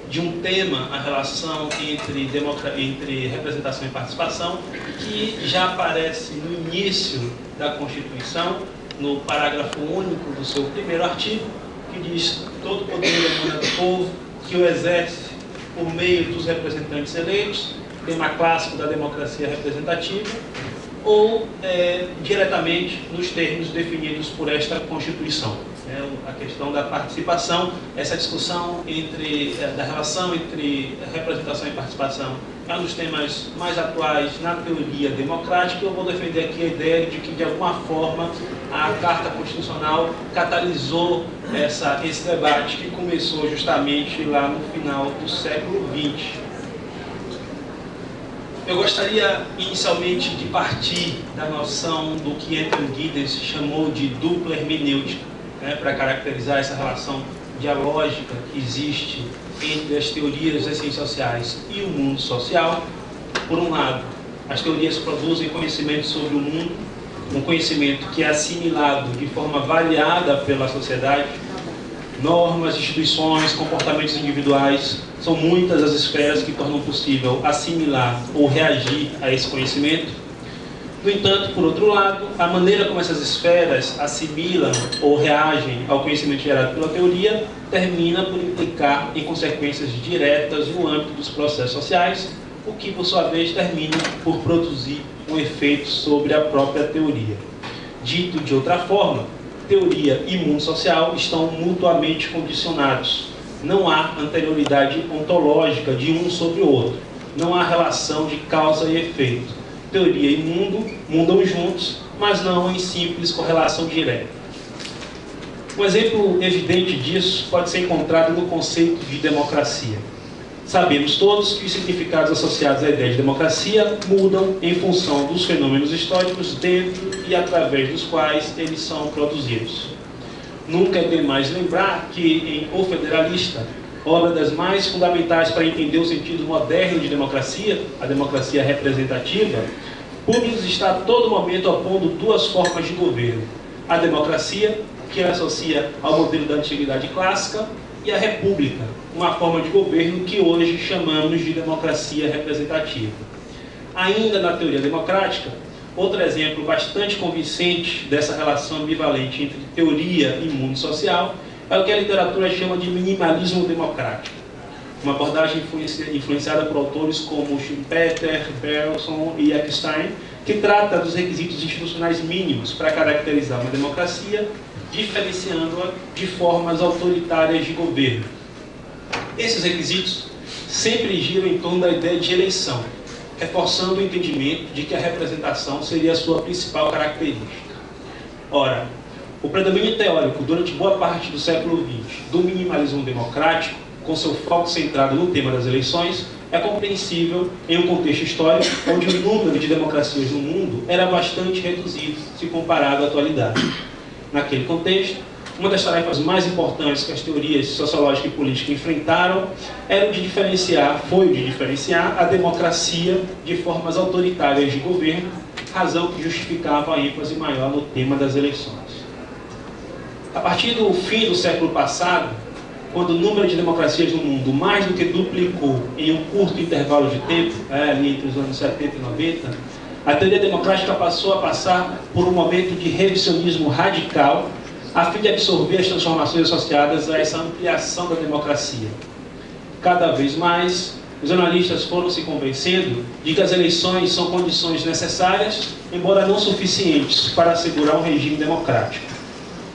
de um tema, a relação entre representação e participação, que já aparece no início da Constituição, no parágrafo único do seu primeiro artigo, que diz: todo poder emana do povo, que o exerce por meio dos representantes eleitos, tema clássico da democracia representativa, ou diretamente nos termos definidos por esta Constituição. A questão da participação, essa discussão da relação entre representação e participação é um dos temas mais atuais na teoria democrática. Eu vou defender aqui a ideia de que, de alguma forma, a Carta Constitucional catalisou esse debate que começou justamente lá no final do século XX. Eu gostaria, inicialmente, de partir da noção do que Anthony Giddens chamou de dupla hermenêutica, para caracterizar essa relação dialógica que existe entre as teorias das ciências sociais e o mundo social. Por um lado, as teorias produzem conhecimento sobre o mundo, um conhecimento que é assimilado de forma variada pela sociedade. Normas, instituições, comportamentos individuais, são muitas as esferas que tornam possível assimilar ou reagir a esse conhecimento. No entanto, por outro lado, a maneira como essas esferas assimilam ou reagem ao conhecimento gerado pela teoria termina por implicar em consequências diretas no âmbito dos processos sociais, o que, por sua vez, termina por produzir um efeito sobre a própria teoria. Dito de outra forma, teoria e mundo social estão mutuamente condicionados. Não há anterioridade ontológica de um sobre o outro. Não há relação de causa e efeito. Teoria e mundo mudam juntos, mas não em simples correlação direta. Um exemplo evidente disso pode ser encontrado no conceito de democracia. Sabemos todos que os significados associados à ideia de democracia mudam em função dos fenômenos históricos dentro e através dos quais eles são produzidos. Nunca é demais lembrar que, em O Federalista, obra das mais fundamentais para entender o sentido moderno de democracia, a democracia representativa, Publius está a todo momento opondo duas formas de governo: a democracia, que ele associa ao modelo da antiguidade clássica, e a república, uma forma de governo que hoje chamamos de democracia representativa. Ainda na teoria democrática, outro exemplo bastante convincente dessa relação ambivalente entre teoria e mundo social é o que a literatura chama de minimalismo democrático, uma abordagem influenciada por autores como Schumpeter, Bergson e Eckstein, que trata dos requisitos institucionais mínimos para caracterizar uma democracia, diferenciando-a de formas autoritárias de governo. Esses requisitos sempre giram em torno da ideia de eleição, reforçando o entendimento de que a representação seria a sua principal característica. Ora, o predomínio teórico durante boa parte do século XX do minimalismo democrático, com seu foco centrado no tema das eleições, é compreensível em um contexto histórico onde o número de democracias no mundo era bastante reduzido se comparado à atualidade. Naquele contexto, uma das tarefas mais importantes que as teorias sociológica e política enfrentaram foi o de diferenciar a democracia de formas autoritárias de governo, razão que justificava a ênfase maior no tema das eleições. A partir do fim do século passado, quando o número de democracias no mundo mais do que duplicou em um curto intervalo de tempo, ali entre os anos 70 e 90, a teoria democrática passou a passar por um momento de revisionismo radical a fim de absorver as transformações associadas a essa ampliação da democracia. Cada vez mais, os analistas foram se convencendo de que as eleições são condições necessárias, embora não suficientes, para assegurar um regime democrático.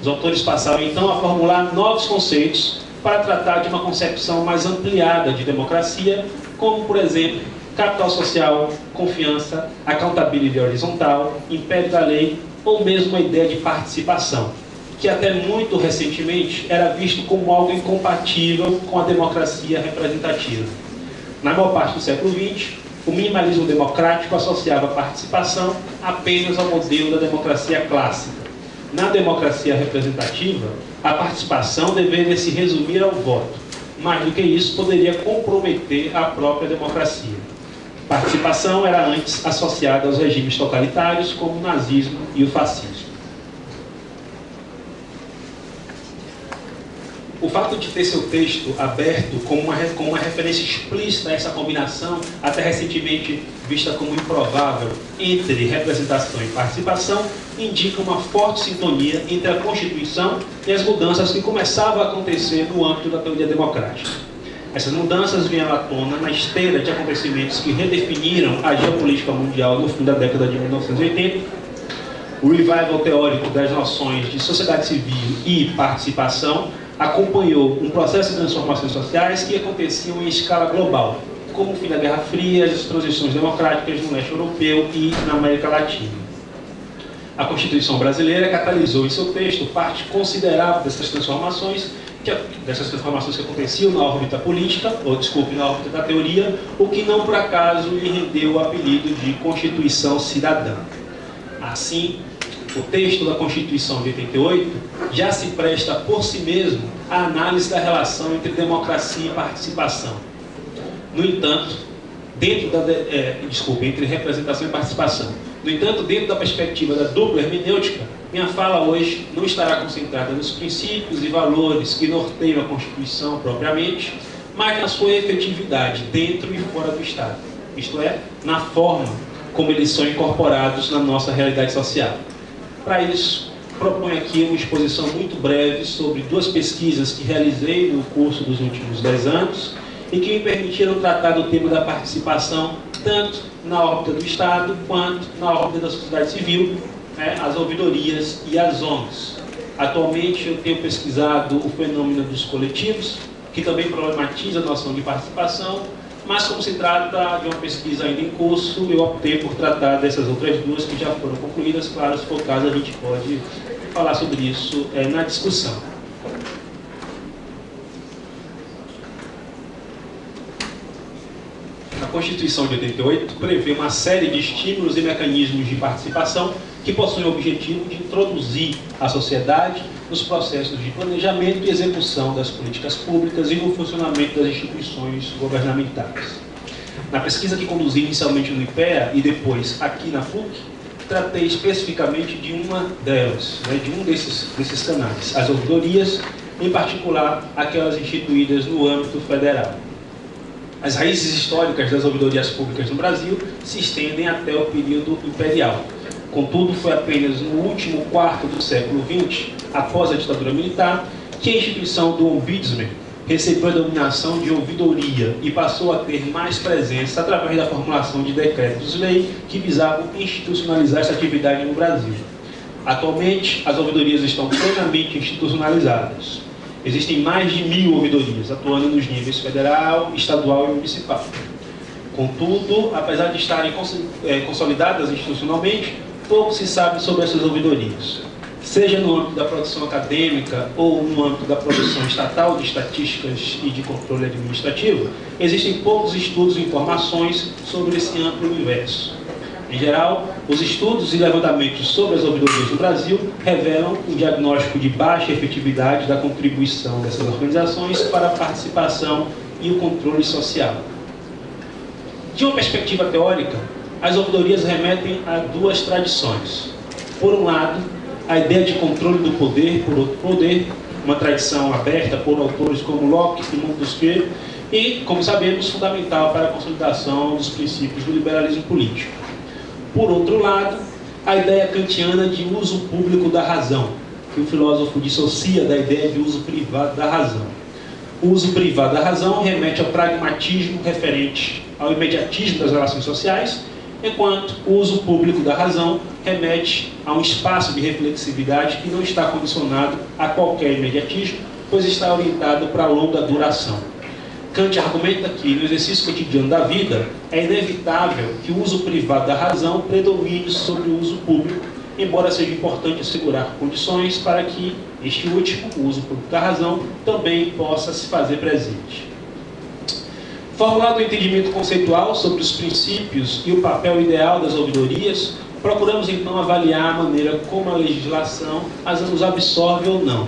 Os autores passaram então a formular novos conceitos para tratar de uma concepção mais ampliada de democracia, como, por exemplo, capital social, confiança, accountability horizontal, império da lei, ou mesmo a ideia de participação, que até muito recentemente era visto como algo incompatível com a democracia representativa. Na maior parte do século XX, o minimalismo democrático associava a participação apenas ao modelo da democracia clássica. Na democracia representativa, a participação deveria se resumir ao voto. Mais do que isso, poderia comprometer a própria democracia. Participação era antes associada aos regimes totalitários, como o nazismo e o fascismo. O fato de ter seu texto aberto com uma referência explícita a essa combinação, até recentemente vista como improvável, entre representação e participação, indica uma forte sintonia entre a Constituição e as mudanças que começavam a acontecer no âmbito da teoria democrática. Essas mudanças vieram à tona na esteira de acontecimentos que redefiniram a geopolítica mundial no fim da década de 1980, O revival teórico das noções de sociedade civil e participação acompanhou um processo de transformações sociais que aconteciam em escala global, como o fim da Guerra Fria, as transições democráticas no leste europeu e na América Latina. A Constituição brasileira catalisou em seu texto parte considerável dessas transformações que aconteciam na órbita política, na órbita da teoria, o que não por acaso lhe rendeu o apelido de Constituição Cidadã. Assim, o texto da Constituição de 88 já se presta por si mesmo à análise da relação entre democracia e participação. No entanto, entre representação e participação. No entanto, dentro da perspectiva da dupla hermenêutica, minha fala hoje não estará concentrada nos princípios e valores que norteiam a Constituição propriamente, mas na sua efetividade dentro e fora do Estado, isto é, na forma como eles são incorporados na nossa realidade social. Para isso, proponho aqui uma exposição muito breve sobre duas pesquisas que realizei no curso dos últimos 10 anos e que me permitiram tratar do tema da participação tanto na órbita do Estado quanto na órbita da sociedade civil, as ouvidorias e as ONGs. Atualmente eu tenho pesquisado o fenômeno dos coletivos, que também problematiza a noção de participação, mas como se trata de uma pesquisa ainda em curso, eu optei por tratar dessas outras duas que já foram concluídas. Claro, se for o caso, a gente pode falar sobre isso na discussão. A Constituição de 88 prevê uma série de estímulos e mecanismos de participação que possuem o objetivo de introduzir a sociedade nos processos de planejamento e execução das políticas públicas e no funcionamento das instituições governamentais. Na pesquisa que conduzi inicialmente no IPEA e depois aqui na PUC, tratei especificamente de uma delas, de um desses canais, as ouvidorias, em particular aquelas instituídas no âmbito federal. As raízes históricas das ouvidorias públicas no Brasil se estendem até o período imperial. Contudo, foi apenas no último quarto do século XX, após a ditadura militar, que a instituição do Ombudsman recebeu a denominação de ouvidoria e passou a ter mais presença através da formulação de decretos-lei que visavam institucionalizar essa atividade no Brasil. Atualmente, as ouvidorias estão plenamente institucionalizadas. Existem mais de 1000 ouvidorias, atuando nos níveis federal, estadual e municipal. Contudo, apesar de estarem consolidadas institucionalmente, pouco se sabe sobre essas ouvidorias. Seja no âmbito da produção acadêmica ou no âmbito da produção estatal de estatísticas e de controle administrativo, existem poucos estudos e informações sobre esse amplo universo. Em geral, os estudos e levantamentos sobre as ouvidorias no Brasil revelam um diagnóstico de baixa efetividade da contribuição dessas organizações para a participação e o controle social. De uma perspectiva teórica, as ouvidorias remetem a duas tradições. Por um lado, a ideia de controle do poder por outro poder, uma tradição aberta por autores como Locke e Montesquieu, e, como sabemos, fundamental para a consolidação dos princípios do liberalismo político. Por outro lado, a ideia kantiana de uso público da razão, que o filósofo dissocia da ideia de uso privado da razão. O uso privado da razão remete ao pragmatismo referente ao imediatismo das relações sociais, enquanto o uso público da razão remete a um espaço de reflexividade que não está condicionado a qualquer imediatismo, pois está orientado para a longa duração. Kant argumenta que, no exercício cotidiano da vida, é inevitável que o uso privado da razão predomine sobre o uso público, embora seja importante assegurar condições para que este último, o uso público da razão, também possa se fazer presente. Formulado o entendimento conceitual sobre os princípios e o papel ideal das ouvidorias, procuramos então avaliar a maneira como a legislação as absorve ou não.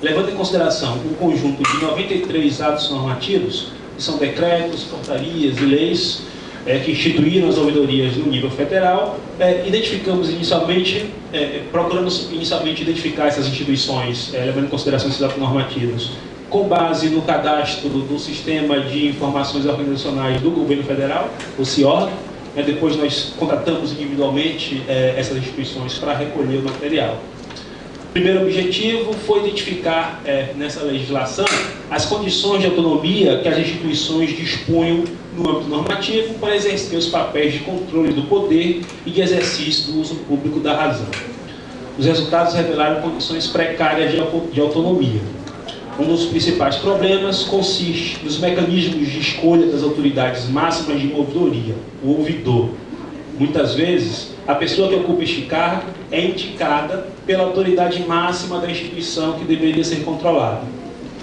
Levando em consideração um conjunto de 93 atos normativos, que são decretos, portarias e leis, que instituíram as ouvidorias no nível federal, procuramos inicialmente identificar essas instituições, levando em consideração esses atos normativos, com base no cadastro do Sistema de Informações Organizacionais do Governo Federal, o CIORG. Depois nós contatamos individualmente essas instituições para recolher o material. O primeiro objetivo foi identificar nessa legislação as condições de autonomia que as instituições dispunham no âmbito normativo para exercer os papéis de controle do poder e de exercício do uso público da razão. os resultados revelaram condições precárias de autonomia. Um dos principais problemas consiste nos mecanismos de escolha das autoridades máximas de uma ouvidoria, o ouvidor. Muitas vezes, a pessoa que ocupa este cargo é indicada pela autoridade máxima da instituição que deveria ser controlada.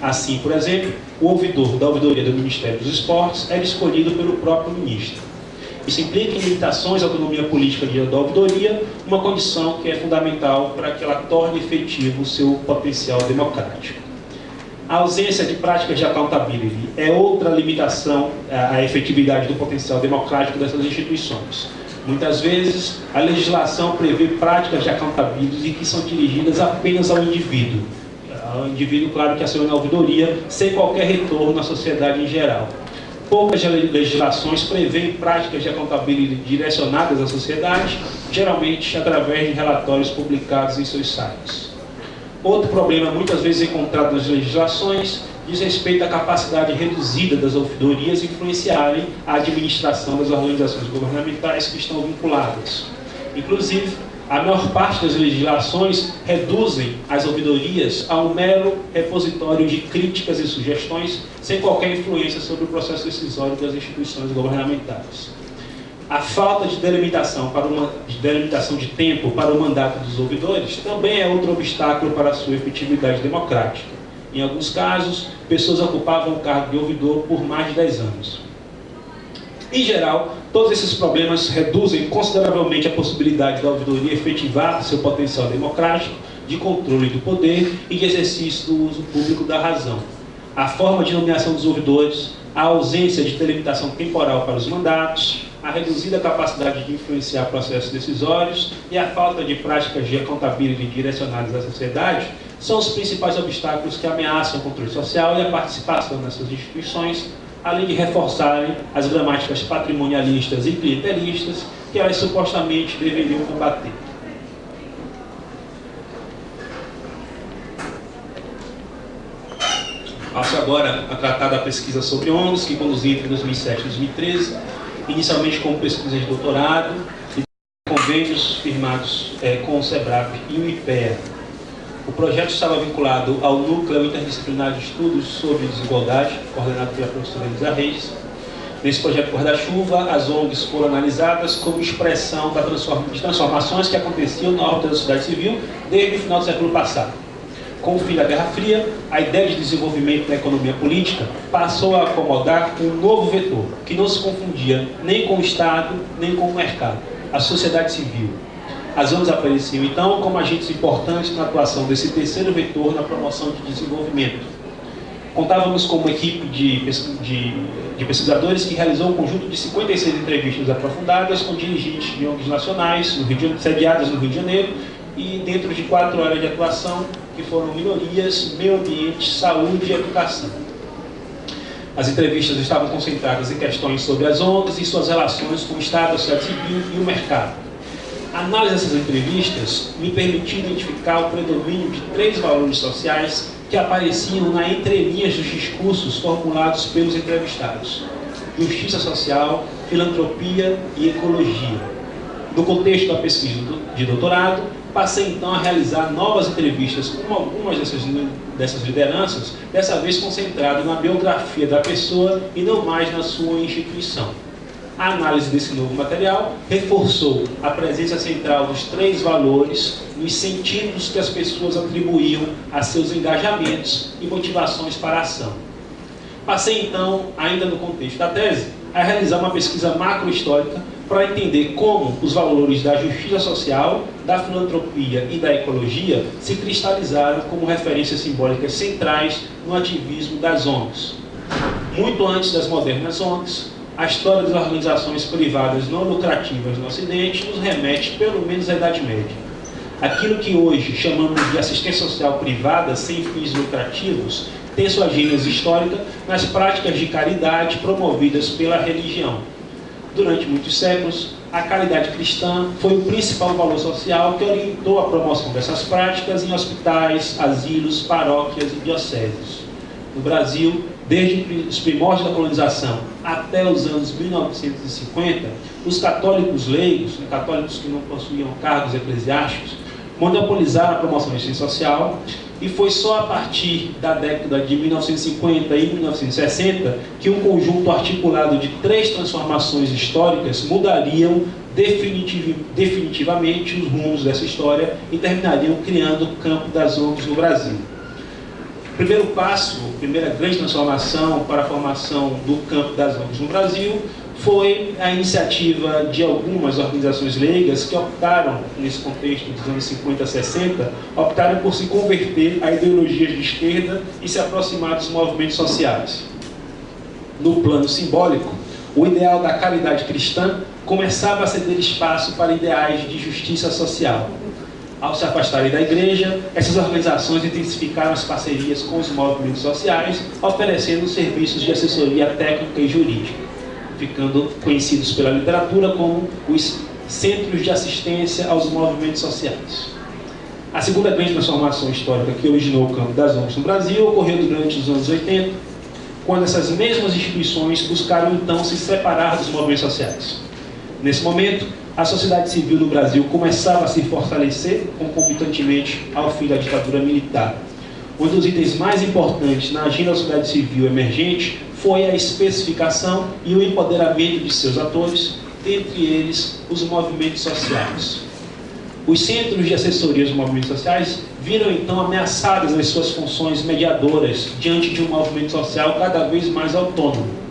Assim, por exemplo, o ouvidor da ouvidoria do Ministério dos Esportes era escolhido pelo próprio ministro. Isso implica em limitações à autonomia política da ouvidoria, uma condição que é fundamental para que ela torne efetivo o seu potencial democrático. A ausência de práticas de accountability é outra limitação à efetividade do potencial democrático dessas instituições. Muitas vezes, a legislação prevê práticas de accountability que são dirigidas apenas ao indivíduo. Ao indivíduo, claro, que aciona a ouvidoria, sem qualquer retorno à sociedade em geral. Poucas legislações prevêem práticas de accountability direcionadas à sociedade, geralmente através de relatórios publicados em seus sites. Outro problema muitas vezes encontrado nas legislações diz respeito à capacidade reduzida das ouvidorias influenciarem a administração das organizações governamentais que estão vinculadas. Inclusive, a maior parte das legislações reduzem as ouvidorias a um mero repositório de críticas e sugestões, sem qualquer influência sobre o processo decisório das instituições governamentais. A falta de delimitação de tempo para o mandato dos ouvidores também é outro obstáculo para a sua efetividade democrática. Em alguns casos, pessoas ocupavam o cargo de ouvidor por mais de 10 anos. Em geral, todos esses problemas reduzem consideravelmente a possibilidade da ouvidoria efetivar seu potencial democrático, de controle do poder e de exercício do uso público da razão. A forma de nomeação dos ouvidores, a ausência de delimitação temporal para os mandatos, a reduzida capacidade de influenciar processos decisórios e a falta de práticas de accountability direcionadas à sociedade são os principais obstáculos que ameaçam o controle social e a participação nessas instituições, além de reforçarem as gramáticas patrimonialistas e clientelistas que elas supostamente deveriam combater. Passo agora a tratar da pesquisa sobre ONGs, que conduzi entre 2007 e 2013, inicialmente como pesquisa de doutorado e convênios firmados com o SEBRAP e o IPEA. O projeto estava vinculado ao Núcleo Interdisciplinar de Estudos sobre Desigualdade, coordenado pela professora Elisa Reis. Nesse projeto Guarda-Chuva, as ONGs foram analisadas como expressão de transformações que aconteciam na órbita da sociedade civil desde o final do século passado. Com o fim da Guerra Fria, a ideia de desenvolvimento da economia política passou a acomodar um novo vetor, que não se confundia nem com o Estado, nem com o mercado, a sociedade civil. As ONGs apareciam, então, como agentes importantes na atuação desse terceiro vetor na promoção de desenvolvimento. Contávamos com uma equipe de pesquisadores que realizou um conjunto de 56 entrevistas aprofundadas com dirigentes de ONGs nacionais, sediadas no Rio de Janeiro, e dentro de 4 áreas de atuação, que foram minorias, meio ambiente, saúde e educação. As entrevistas estavam concentradas em questões sobre as ONGs e suas relações com o Estado, a sociedade civil e o mercado. A análise dessas entrevistas me permitiu identificar o predomínio de 3 valores sociais que apareciam na entrelinhas dos discursos formulados pelos entrevistados: justiça social, filantropia e ecologia. No contexto da pesquisa de doutorado, passei então a realizar novas entrevistas com algumas dessas lideranças, dessa vez concentrado na biografia da pessoa e não mais na sua instituição. A análise desse novo material reforçou a presença central dos 3 valores nos sentidos que as pessoas atribuíam a seus engajamentos e motivações para a ação. Passei então, ainda no contexto da tese, a realizar uma pesquisa macrohistórica para entender como os valores da justiça social, da filantropia e da ecologia se cristalizaram como referências simbólicas centrais no ativismo das ONGs. Muito antes das modernas ONGs, a história das organizações privadas não lucrativas no Ocidente nos remete pelo menos à Idade Média. Aquilo que hoje chamamos de assistência social privada sem fins lucrativos tem sua gênese histórica nas práticas de caridade promovidas pela religião. Durante muitos séculos, a caridade cristã foi o principal valor social que orientou a promoção dessas práticas em hospitais, asilos, paróquias e dioceses. No Brasil, desde os primórdios da colonização até os anos 1950, os católicos leigos, católicos que não possuíam cargos eclesiásticos, monopolizaram a promoção de ciência social, e foi só a partir da década de 1950 e 1960 que um conjunto articulado de 3 transformações históricas mudariam definitivamente os rumos dessa história e terminariam criando o campo das ONGs no Brasil. O primeiro passo, a primeira grande transformação para a formação do campo das ONGs no Brasil foi a iniciativa de algumas organizações leigas que optaram, nesse contexto dos anos 50 a 60, optaram por se converter a ideologias de esquerda e se aproximar dos movimentos sociais. No plano simbólico, o ideal da caridade cristã começava a ceder espaço para ideais de justiça social. Ao se afastarem da igreja, essas organizações intensificaram as parcerias com os movimentos sociais, oferecendo serviços de assessoria técnica e jurídica, ficando conhecidos pela literatura como os Centros de Assistência aos Movimentos Sociais. A segunda grande transformação histórica que originou o campo das ONGs no Brasil ocorreu durante os anos 80, quando essas mesmas instituições buscaram então se separar dos movimentos sociais. Nesse momento, a sociedade civil no Brasil começava a se fortalecer concomitantemente ao fim da ditadura militar. Um dos itens mais importantes na agenda da sociedade civil emergente foi a especificação e o empoderamento de seus atores, entre eles os movimentos sociais. Os centros de assessoria dos movimentos sociais viram então ameaçadas as suas funções mediadoras diante de um movimento social cada vez mais autônomo.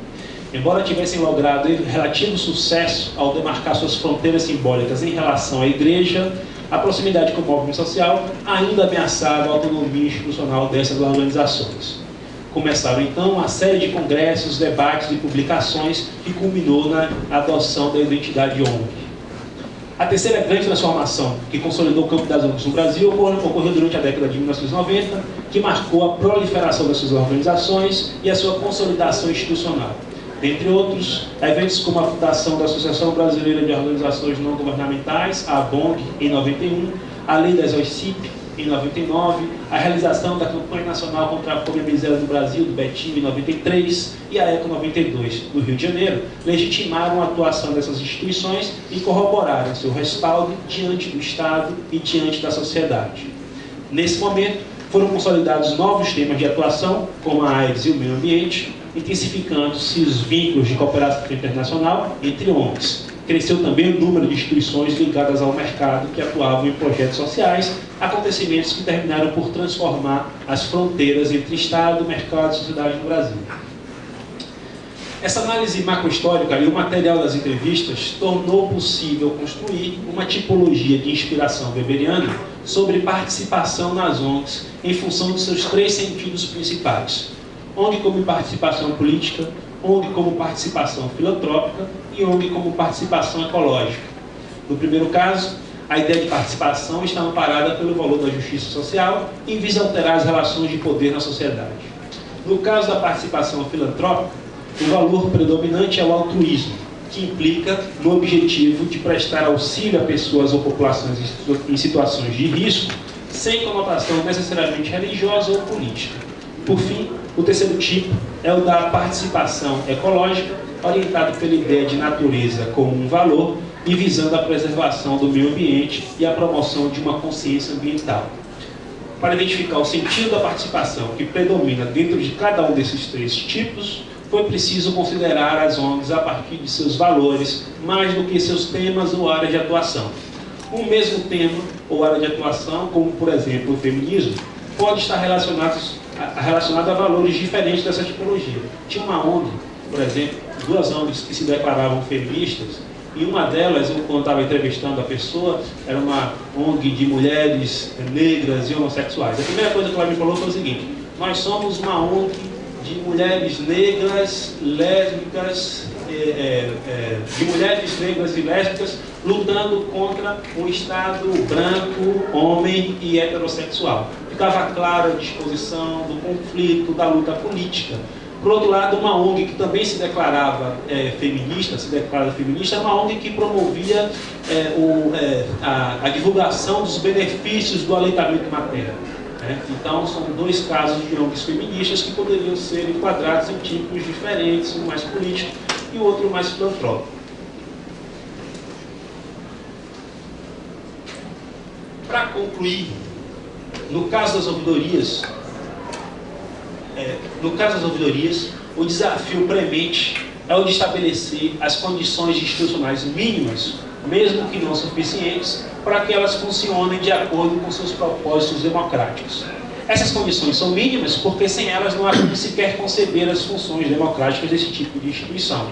Embora tivessem logrado relativo sucesso ao demarcar suas fronteiras simbólicas em relação à igreja, a proximidade com o movimento social ainda ameaçava a autonomia institucional dessas organizações. Começaram então uma série de congressos, debates e publicações que culminou na adoção da identidade ONG. A terceira grande transformação que consolidou o campo das ONGs no Brasil ocorreu durante a década de 1990, que marcou a proliferação dessas organizações e a sua consolidação institucional. Dentre outros, eventos como a fundação da Associação Brasileira de Organizações Não Governamentais, a ABONG, em 91, a Lei das OICIP, em 99, a realização da Campanha Nacional contra a Fome e a Miséria no Brasil, do Betim, em 93, e a ECO 92, do Rio de Janeiro, legitimaram a atuação dessas instituições e corroboraram seu respaldo diante do Estado e diante da sociedade. Nesse momento, foram consolidados novos temas de atuação, como a AIDS e o meio ambiente, intensificando-se os vínculos de cooperação internacional entre ONGs. Cresceu também o número de instituições ligadas ao mercado que atuavam em projetos sociais, acontecimentos que terminaram por transformar as fronteiras entre Estado, mercado e sociedade no Brasil. Essa análise macrohistórica e o material das entrevistas tornou possível construir uma tipologia de inspiração weberiana sobre participação nas ONGs em função de seus 3 sentidos principais: ONG como participação política, ONG como participação filantrópica e ONG como participação ecológica. No primeiro caso, a ideia de participação está amparada pelo valor da justiça social e visa alterar as relações de poder na sociedade. No caso da participação filantrópica, o valor predominante é o altruísmo, que implica no objetivo de prestar auxílio a pessoas ou populações em situações de risco, sem conotação necessariamente religiosa ou política. Por fim, o terceiro tipo é o da participação ecológica, orientado pela ideia de natureza como um valor e visando a preservação do meio ambiente e a promoção de uma consciência ambiental. Para identificar o sentido da participação que predomina dentro de cada um desses 3 tipos, foi preciso considerar as ONGs a partir de seus valores, mais do que seus temas ou áreas de atuação. Um mesmo tema ou área de atuação, como por exemplo o feminismo, pode estar relacionado a valores diferentes dessa tipologia. Tinha uma ONG, por exemplo, 2 ONGs que se declaravam feministas, e uma delas, eu quando estava entrevistando a pessoa, era uma ONG de mulheres negras e homossexuais. A primeira coisa que ela me falou foi o seguinte: nós somos uma ONG de mulheres negras, lésbicas, de mulheres negras e lésbicas lutando contra um Estado branco, homem e heterossexual. Ficava clara a disposição do conflito, da luta política. Por outro lado, uma ONG que também se declarava feminista, era uma ONG que promovia a divulgação dos benefícios do aleitamento materno. Então, são 2 casos de ONGs feministas que poderiam ser enquadrados em tipos diferentes, um mais político e o outro mais filantrópico. Para concluir, no caso das ouvidorias, o desafio premente é o de estabelecer as condições institucionais mínimas, mesmo que não suficientes, para que elas funcionem de acordo com seus propósitos democráticos. Essas condições são mínimas porque sem elas não há como sequer conceber as funções democráticas desse tipo de instituição.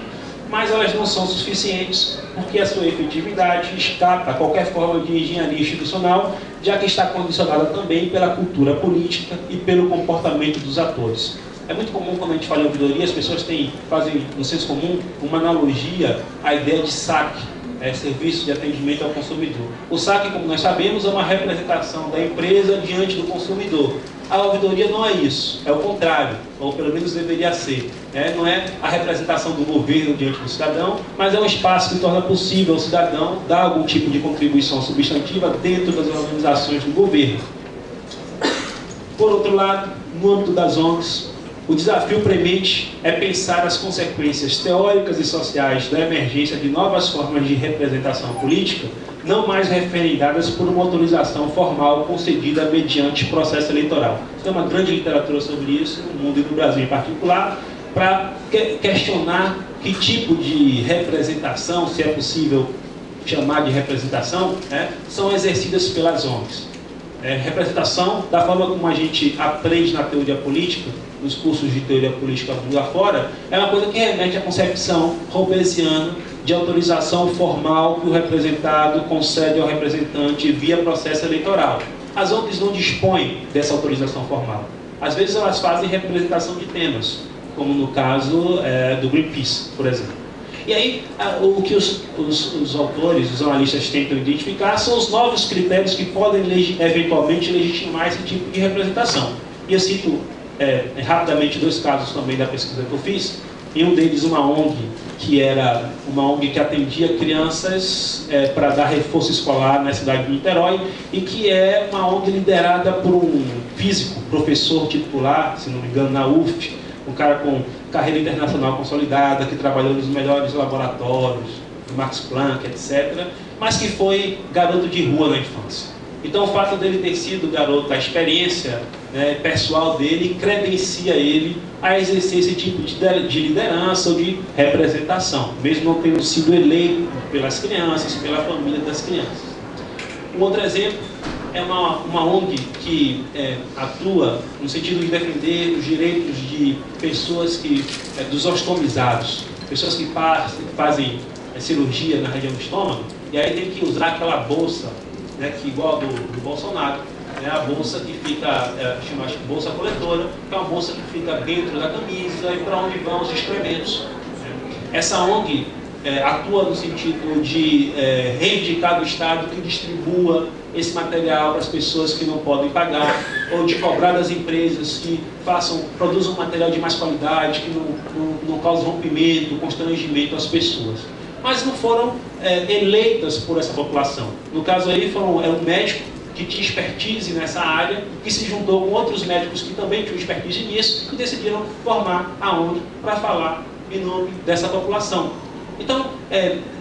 Mas elas não são suficientes porque a sua efetividade escapa a qualquer forma de engenharia institucional, já que está condicionada também pela cultura política e pelo comportamento dos atores. É muito comum, quando a gente fala em ouvidoria, as pessoas fazem, no senso comum, uma analogia à ideia de SAC, serviço de atendimento ao consumidor. O SAC, como nós sabemos, é uma representação da empresa diante do consumidor. A ouvidoria não é isso, é o contrário, ou pelo menos deveria ser. Não é a representação do governo diante do cidadão, mas é um espaço que torna possível ao cidadão dar algum tipo de contribuição substantiva dentro das organizações do governo. Por outro lado, no âmbito das ONGs, o desafio premente é pensar as consequências teóricas e sociais da emergência de novas formas de representação política, não mais referendadas por uma autorização formal concedida mediante processo eleitoral. Tem uma grande literatura sobre isso, no mundo e no Brasil em particular, para questionar que tipo de representação, se é possível chamar de representação, são exercidas pelas ONGs. Representação, da forma como a gente aprende na teoria política, nos cursos de teoria política lá fora, é uma coisa que remete à concepção hobbesiana de autorização formal que o representado concede ao representante via processo eleitoral. As ONGs não dispõem dessa autorização formal. Às vezes elas fazem representação de temas, como no caso do Greenpeace, por exemplo. E aí, o que os autores, os analistas tentam identificar são os novos critérios que podem eventualmente legitimar esse tipo de representação. E eu cito rapidamente dois casos também da pesquisa que eu fiz. Em um deles, uma ONG, que era uma ONG que atendia crianças para dar reforço escolar na cidade de Niterói, e que é uma ONG liderada por um físico, professor titular, se não me engano, na UF, um cara com carreira internacional consolidada, que trabalhou nos melhores laboratórios, do Max Planck, etc., mas que foi garoto de rua na infância. Então, o fato dele ter sido garoto, a experiência pessoal dele credencia ele a exercer esse tipo de liderança ou de representação, mesmo não tendo sido eleito pelas crianças, pela família das crianças. Um outro exemplo é uma ONG que atua no sentido de defender os direitos de pessoas dos ostomizados, pessoas que fazem cirurgia na região do estômago, e aí tem que usar aquela bolsa, que igual do Bolsonaro, a bolsa que fica, chama bolsa coletora, que é uma bolsa que fica dentro da camisa e para onde vão os excrementos. Essa ONG atua no sentido de reivindicar do Estado que distribua esse material para as pessoas que não podem pagar, ou de cobrar das empresas que produzam material de mais qualidade, que não cause rompimento, constrangimento às pessoas. Mas não foram eleitas por essa população. No caso aí, era um médico que tinha expertise nessa área, que se juntou com outros médicos que também tinham expertise nisso, e decidiram formar a ONG para falar em nome dessa população. Então,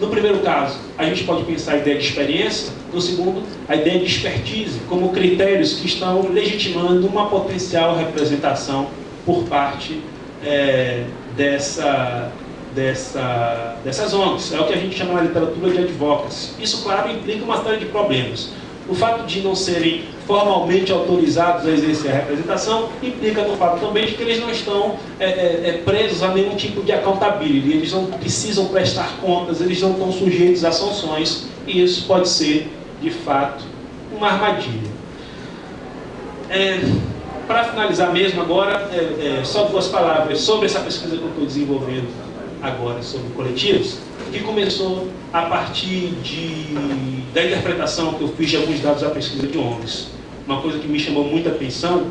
no primeiro caso, a gente pode pensar a ideia de experiência, no segundo, a ideia de expertise, como critérios que estão legitimando uma potencial representação por parte dessas ONGs. É o que a gente chama na literatura de advocacy. Isso, claro, implica uma série de problemas. O fato de não serem formalmente autorizados a exercer a representação implica no fato também de que eles não estão presos a nenhum tipo de accountability, eles não precisam prestar contas, eles não estão sujeitos a sanções, e isso pode ser, de fato, uma armadilha. Para finalizar mesmo agora, só duas palavras sobre essa pesquisa que eu estou desenvolvendo agora sobre coletivos, que começou a partir da interpretação que eu fiz de alguns dados da pesquisa de ONGs. Uma coisa que me chamou muita atenção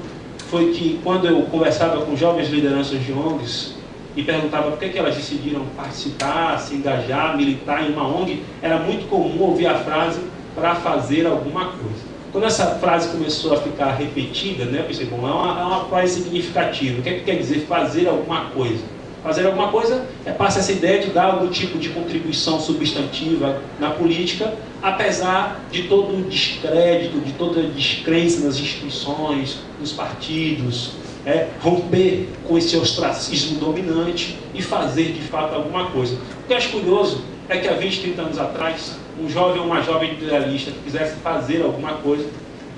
foi que, quando eu conversava com jovens lideranças de ONGs e perguntava por que elas decidiram participar, se engajar, militar em uma ONG, era muito comum ouvir a frase "para fazer alguma coisa". Quando essa frase começou a ficar repetida, eu pensei, bom, é uma frase significativa. O que quer dizer fazer alguma coisa? fazer alguma coisa, passa essa ideia de dar algum tipo de contribuição substantiva na política, apesar de todo o descrédito, de toda a descrença nas instituições, nos partidos, romper com esse ostracismo dominante e fazer de fato alguma coisa. O que eu acho curioso é que há 20, 30 anos atrás, um jovem ou uma jovem idealista que quisesse fazer alguma coisa,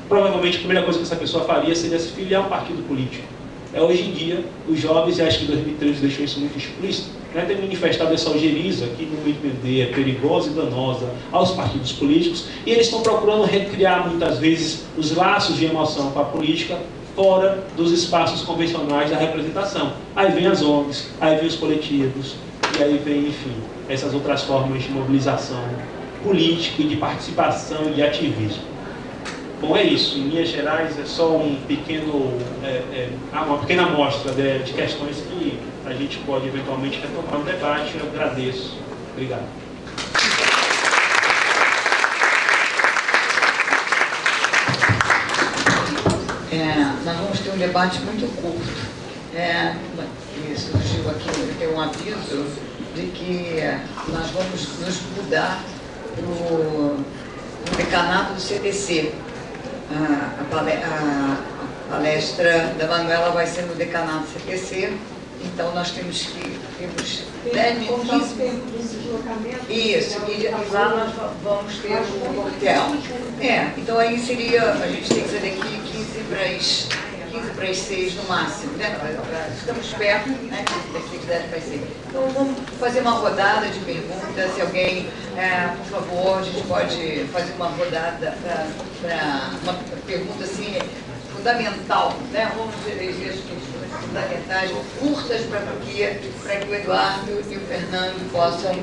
provavelmente a primeira coisa que essa pessoa faria seria se filiar a um partido político. Hoje em dia, os jovens, e acho que em 2013 deixou isso muito explícito, têm manifestado essa algeriza, que no meu entender é perigosa e danosa aos partidos políticos, e eles estão procurando recriar muitas vezes os laços de emoção com a política fora dos espaços convencionais da representação. Aí vem as ONGs, aí vem os coletivos, e aí vem, enfim, essas outras formas de mobilização política, de participação e de ativismo. Bom, é isso. Em linhas gerais, é só uma pequena amostra de questões que a gente pode eventualmente retomar no debate. Eu agradeço. Obrigado. Nós vamos ter um debate muito curto. Surgiu aqui um aviso de que nós vamos nos mudar para o decanato do CTC. A palestra da Manuela vai ser no decanato do CTC, então nós temos 10 minutos. Isso, e lá nós vamos ter um coquetel. Então aí seria, a gente tem que sair daqui 15 para as 6 no máximo, né? Estamos perto, né? Daqui 10 para as 6. Então vamos fazer uma rodada de perguntas. Se alguém, por favor, a gente pode fazer uma rodada para uma pergunta assim, fundamental, né? Vamos eleger as questões fundamentais, curtas para que o Eduardo e o Fernando possam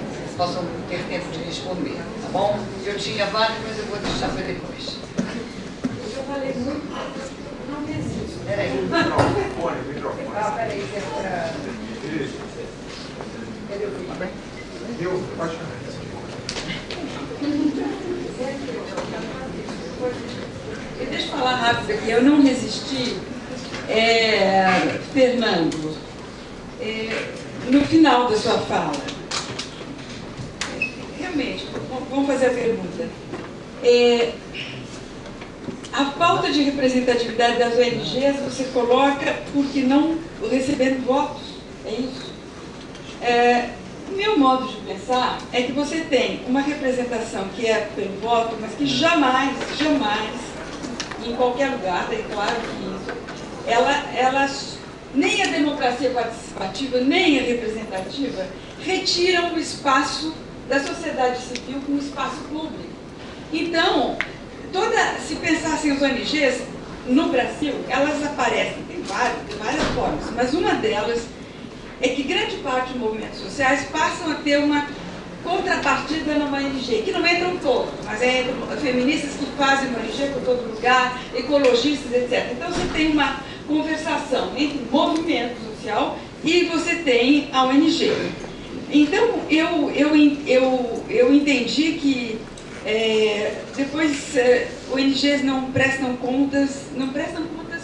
ter tempo de responder, tá bom? Eu tinha várias, mas eu vou deixar para depois. Eu falei muito. Peraí. Peraí, que é para... Cadê o vídeo? Deixa eu falar rápido aqui, eu não resisti, Fernando, no final da sua fala, realmente, vamos fazer a pergunta. A falta de representatividade das ONGs você coloca porque não recebendo votos, é isso? O meu modo de pensar é que você tem uma representação que é pelo voto, mas que jamais, em qualquer lugar, é claro que isso, nem a democracia participativa, nem a representativa, retiram o espaço da sociedade civil como espaço público. Então, se pensassem as ONGs, no Brasil, elas aparecem, tem várias formas, mas uma delas é que grande parte dos movimentos sociais passam a ter uma contrapartida numa ONG, que não entram todos, mas feministas que fazem uma ONG por todo lugar, ecologistas, etc. Então você tem uma conversação entre movimento social e você tem a ONG. Então eu entendi que depois ONGs não prestam contas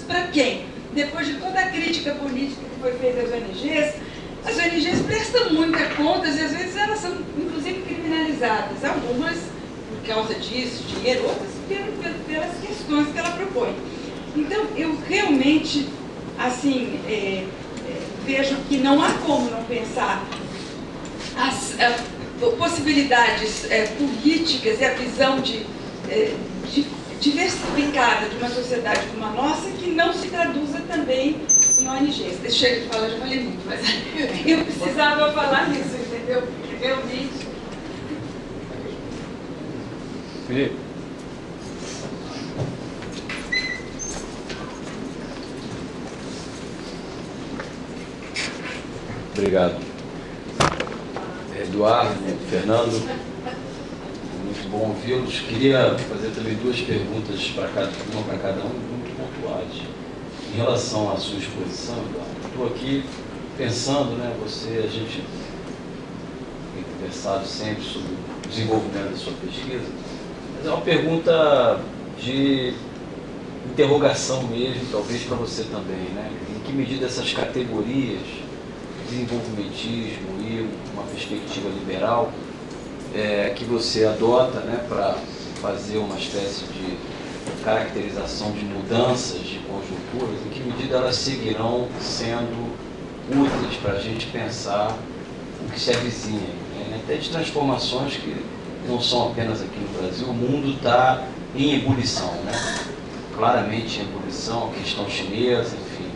para quem? Depois de toda a crítica política que foi feita às ONGs, as ONGs prestam muitas contas e às vezes elas são inclusive criminalizadas, algumas por causa disso, dinheiro, outras pelas questões que ela propõe. Então eu realmente assim vejo que não há como não pensar as possibilidades políticas e a visão diversificada de uma sociedade como a nossa que não se traduza também em ONGs. Deixa eu falar, já falei muito, mas eu precisava falar isso, entendeu? Realmente. Felipe. Obrigado. Eduardo, Fernando, muito bom ouvi-los. Queria fazer também duas perguntas para cada um, muito pontuais. Em relação à sua exposição, Eduardo, estou aqui pensando, né, a gente tem conversado sempre sobre o desenvolvimento da sua pesquisa, mas é uma pergunta de interrogação mesmo, talvez para você também, né? Em que medida essas categorias desenvolvimentismo e uma perspectiva liberal que você adota, né, para fazer uma espécie de caracterização de mudanças de conjunturas, em que medida elas seguirão sendo úteis para a gente pensar o que se avizinha, né? Até de transformações que não são apenas aqui no Brasil. O mundo está em ebulição, né? Claramente em ebulição, a questão chinesa, enfim.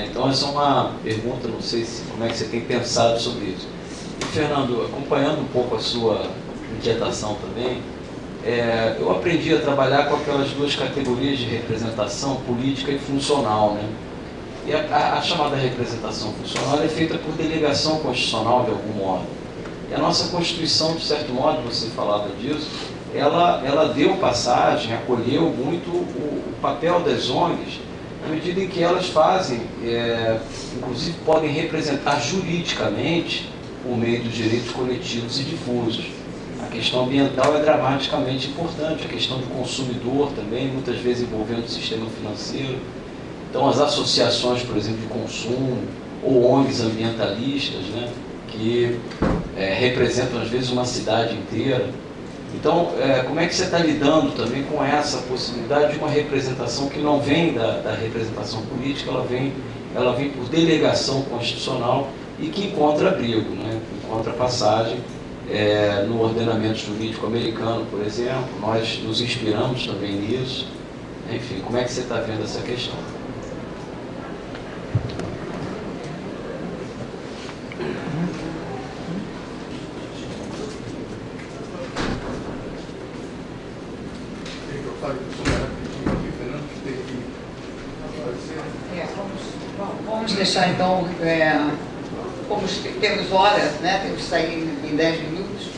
Então essa é uma pergunta, não sei como é que você tem pensado sobre isso. E, Fernando, acompanhando um pouco a sua inquietação também, eu aprendi a trabalhar com aquelas duas categorias de representação, política e funcional, né? E a chamada representação funcional é feita por delegação constitucional, de algum modo. E a nossa Constituição, de certo modo, você falava disso, ela deu passagem, acolheu muito o papel das ONGs, na medida em que elas fazem, inclusive podem representar juridicamente por meio dos direitos coletivos e difusos. A questão ambiental é dramaticamente importante, a questão do consumidor também, muitas vezes envolvendo o sistema financeiro. Então, as associações, por exemplo, de consumo, ou ONGs ambientalistas, né, que representam, às vezes, uma cidade inteira. Então, como é que você está lidando também com essa possibilidade de uma representação que não vem da representação política, ela vem por delegação constitucional e que encontra abrigo, né, encontra passagem no ordenamento jurídico americano, por exemplo. Nós nos inspiramos também nisso. Enfim, como é que você está vendo essa questão? Vamos deixar então, como temos horas, né? Temos que sair em 10 minutos.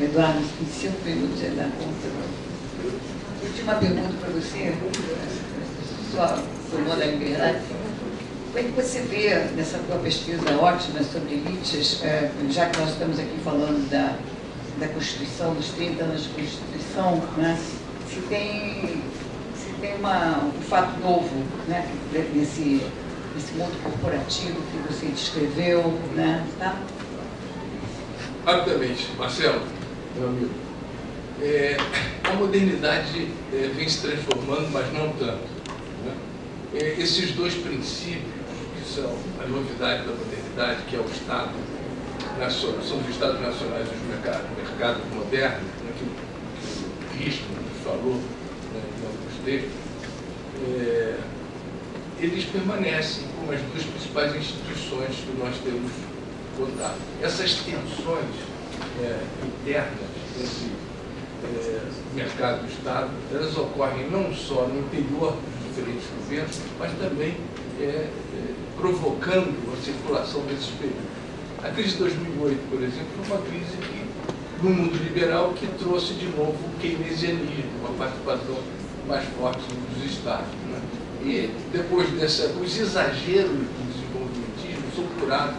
Eduardo, em 5 minutos ele dá conta. Eu tinha uma pergunta para você, só tomou da liberdade. Como é que você vê nessa tua pesquisa ótima sobre elites, já que nós estamos aqui falando da Constituição, dos 30 anos de Constituição, né? Se tem um fato novo, né, nesse mundo corporativo que você descreveu, né? Tá? Rapidamente, Marcelo, meu amigo, a modernidade vem se transformando, mas não tanto, né? Esses dois princípios, que são a novidade da modernidade, que é o Estado, são os Estados nacionais e os mercados modernos, né, que o Richman falou, né, em alguns textos, eles permanecem como as duas principais instituições que nós temos contato. Essas tensões internas entre mercado e Estado, elas ocorrem não só no interior dos diferentes governos, mas também provocando a circulação desses períodos. A crise de 2008, por exemplo, foi uma crise no mundo liberal que trouxe de novo o keynesianismo, uma participação mais forte dos Estados, né? E depois os exageros do desenvolvimentismo são curados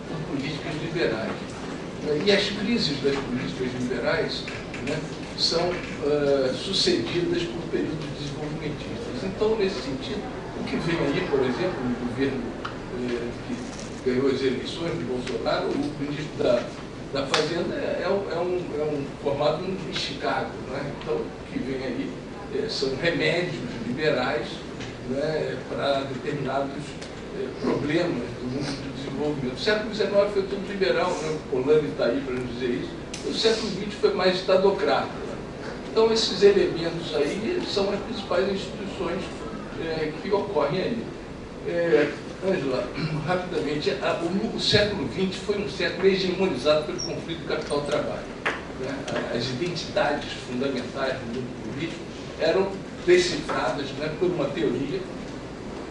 por políticas liberais. E as crises das políticas liberais, né, são sucedidas por períodos desenvolvimentistas. Então, nesse sentido, o que vem aí, por exemplo, no governo que ganhou as eleições de Bolsonaro, o ministro da Fazenda é um formado em Chicago, né? Então, o que vem aí são remédios liberais, né, para determinados problemas do mundo do desenvolvimento. O século XIX foi tudo liberal, né? O Polanyi está aí para nos dizer isso. O século XX foi mais estadocrata, né? Então, esses elementos aí são as principais instituições que ocorrem aí. Ângela, rapidamente, o século XX foi um século hegemonizado pelo conflito capital-trabalho, né? As identidades fundamentais do mundo político eram decifradas, né, por uma teoria,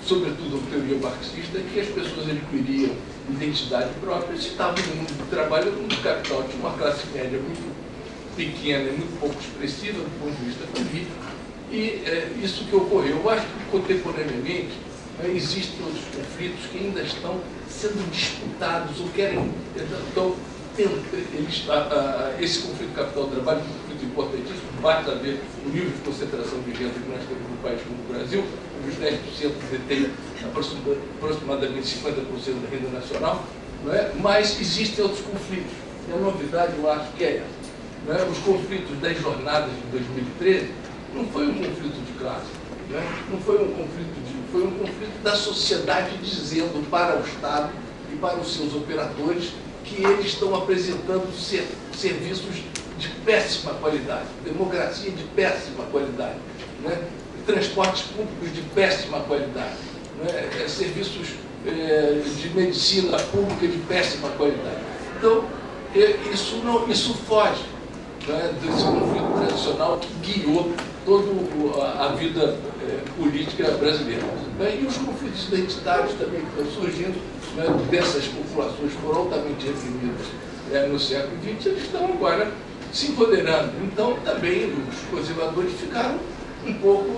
sobretudo a teoria marxista, que as pessoas adquiriam identidade própria, se estavam no mundo do trabalho, no mundo do capital, tinha uma classe média muito pequena e muito pouco expressiva do ponto de vista político, e isso que ocorreu. Eu acho que contemporaneamente existem outros conflitos que ainda estão sendo disputados ou querem, esse conflito capital-trabalho, o conflito conflitos importantíssimos, basta ver o nível de concentração de renda que nós temos no país como o Brasil, onde os 10% detêm aproximadamente 50% da renda nacional, não é? Mas existem outros conflitos. E a novidade, eu acho que é essa. Não é? Os conflitos das jornadas de 2013 não foi um conflito de classe, não é? Não foi um conflito foi um conflito da sociedade dizendo para o Estado e para os seus operadores que eles estão apresentando serviços de péssima qualidade, democracia de péssima qualidade, né? Transportes públicos de péssima qualidade, né? Serviços de medicina pública de péssima qualidade. Então, isso foge, né, desse conflito tradicional que guiou toda a vida política brasileira. E os conflitos identitários também que estão surgindo, né, dessas populações que foram altamente reprimidas no século XX, eles estão agora se empoderando. Então, também os conservadores ficaram um pouco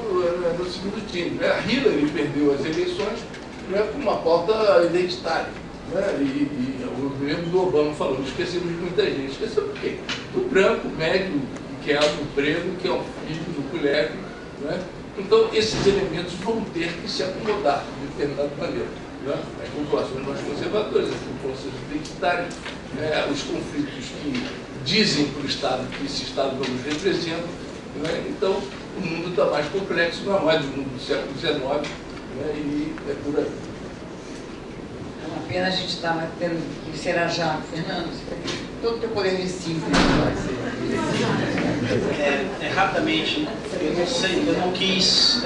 no segundo time. A Hillary perdeu as eleições, né, com uma pauta identitária. Né, e o mesmo do Obama falou, esquecemos de muita gente. Esqueceu por quê? Do branco, médio, que quer um emprego, que é um filho, do colégio. Né? Então, esses elementos vão ter que se acomodar de determinada maneira. Né? As populações mais conservadoras, as populações identitárias, os conflitos que dizem para o Estado que esse Estado não nos representa. Né? Então, o mundo está mais complexo, não é mais o mundo do século XIX, né? E é por aí. É uma pena a gente estar tendo que ser a Jaco, Fernando, todo o teu poder de síntese. Rapidamente, eu não quis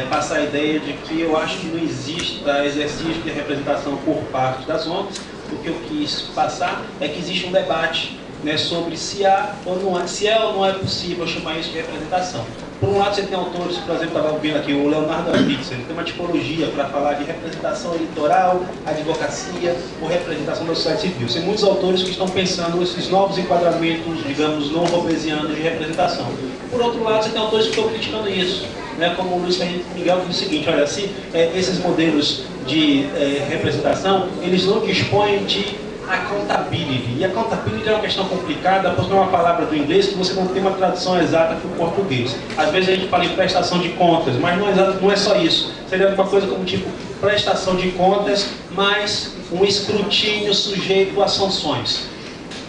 passar a ideia de que eu acho que não exista exercício de representação por parte das ONGs. O que eu quis passar é que existe um debate, né, sobre se é ou não é possível chamar isso de representação. Por um lado, você tem autores, por exemplo, estava vendo aqui o Leonardo Spitzer, ele tem uma tipologia para falar de representação eleitoral, advocacia ou representação da sociedade civil. Tem muitos autores que estão pensando esses novos enquadramentos, digamos, não robesianos de representação. Por outro lado, você tem autores que estão criticando isso, né, como o Luiz Fernando Miguel diz o seguinte, olha, se esses modelos de representação, eles não dispõem de accountability. E accountability é uma questão complicada, porque é uma palavra do inglês que você não tem uma tradução exata para o português. Às vezes a gente fala em prestação de contas, mas não é só isso. Seria uma coisa como tipo prestação de contas, mais um escrutínio sujeito a sanções.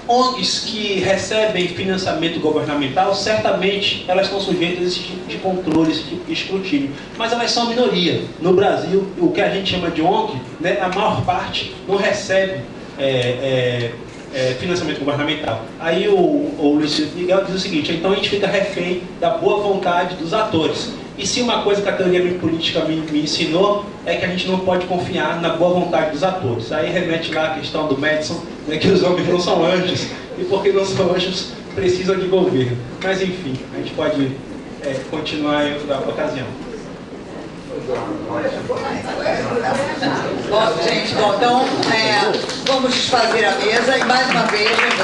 ONGs que recebem financiamento governamental, certamente elas estão sujeitas a esse tipo de controle, esse tipo de escrutínio. Mas elas são a minoria. No Brasil, o que a gente chama de ONG, né, a maior parte não recebe financiamento governamental. Aí o Luiz Miguel diz o seguinte, então a gente fica refém da boa vontade dos atores. E se uma coisa que a teoria política me ensinou é que a gente não pode confiar na boa vontade dos atores. Aí remete lá a questão do Madison, né, que os homens não são anjos, e porque não são anjos, precisam de governo. Mas enfim, a gente pode continuar em outra ocasião. Bom, gente, então vamos desfazer a mesa e mais uma vez lembrando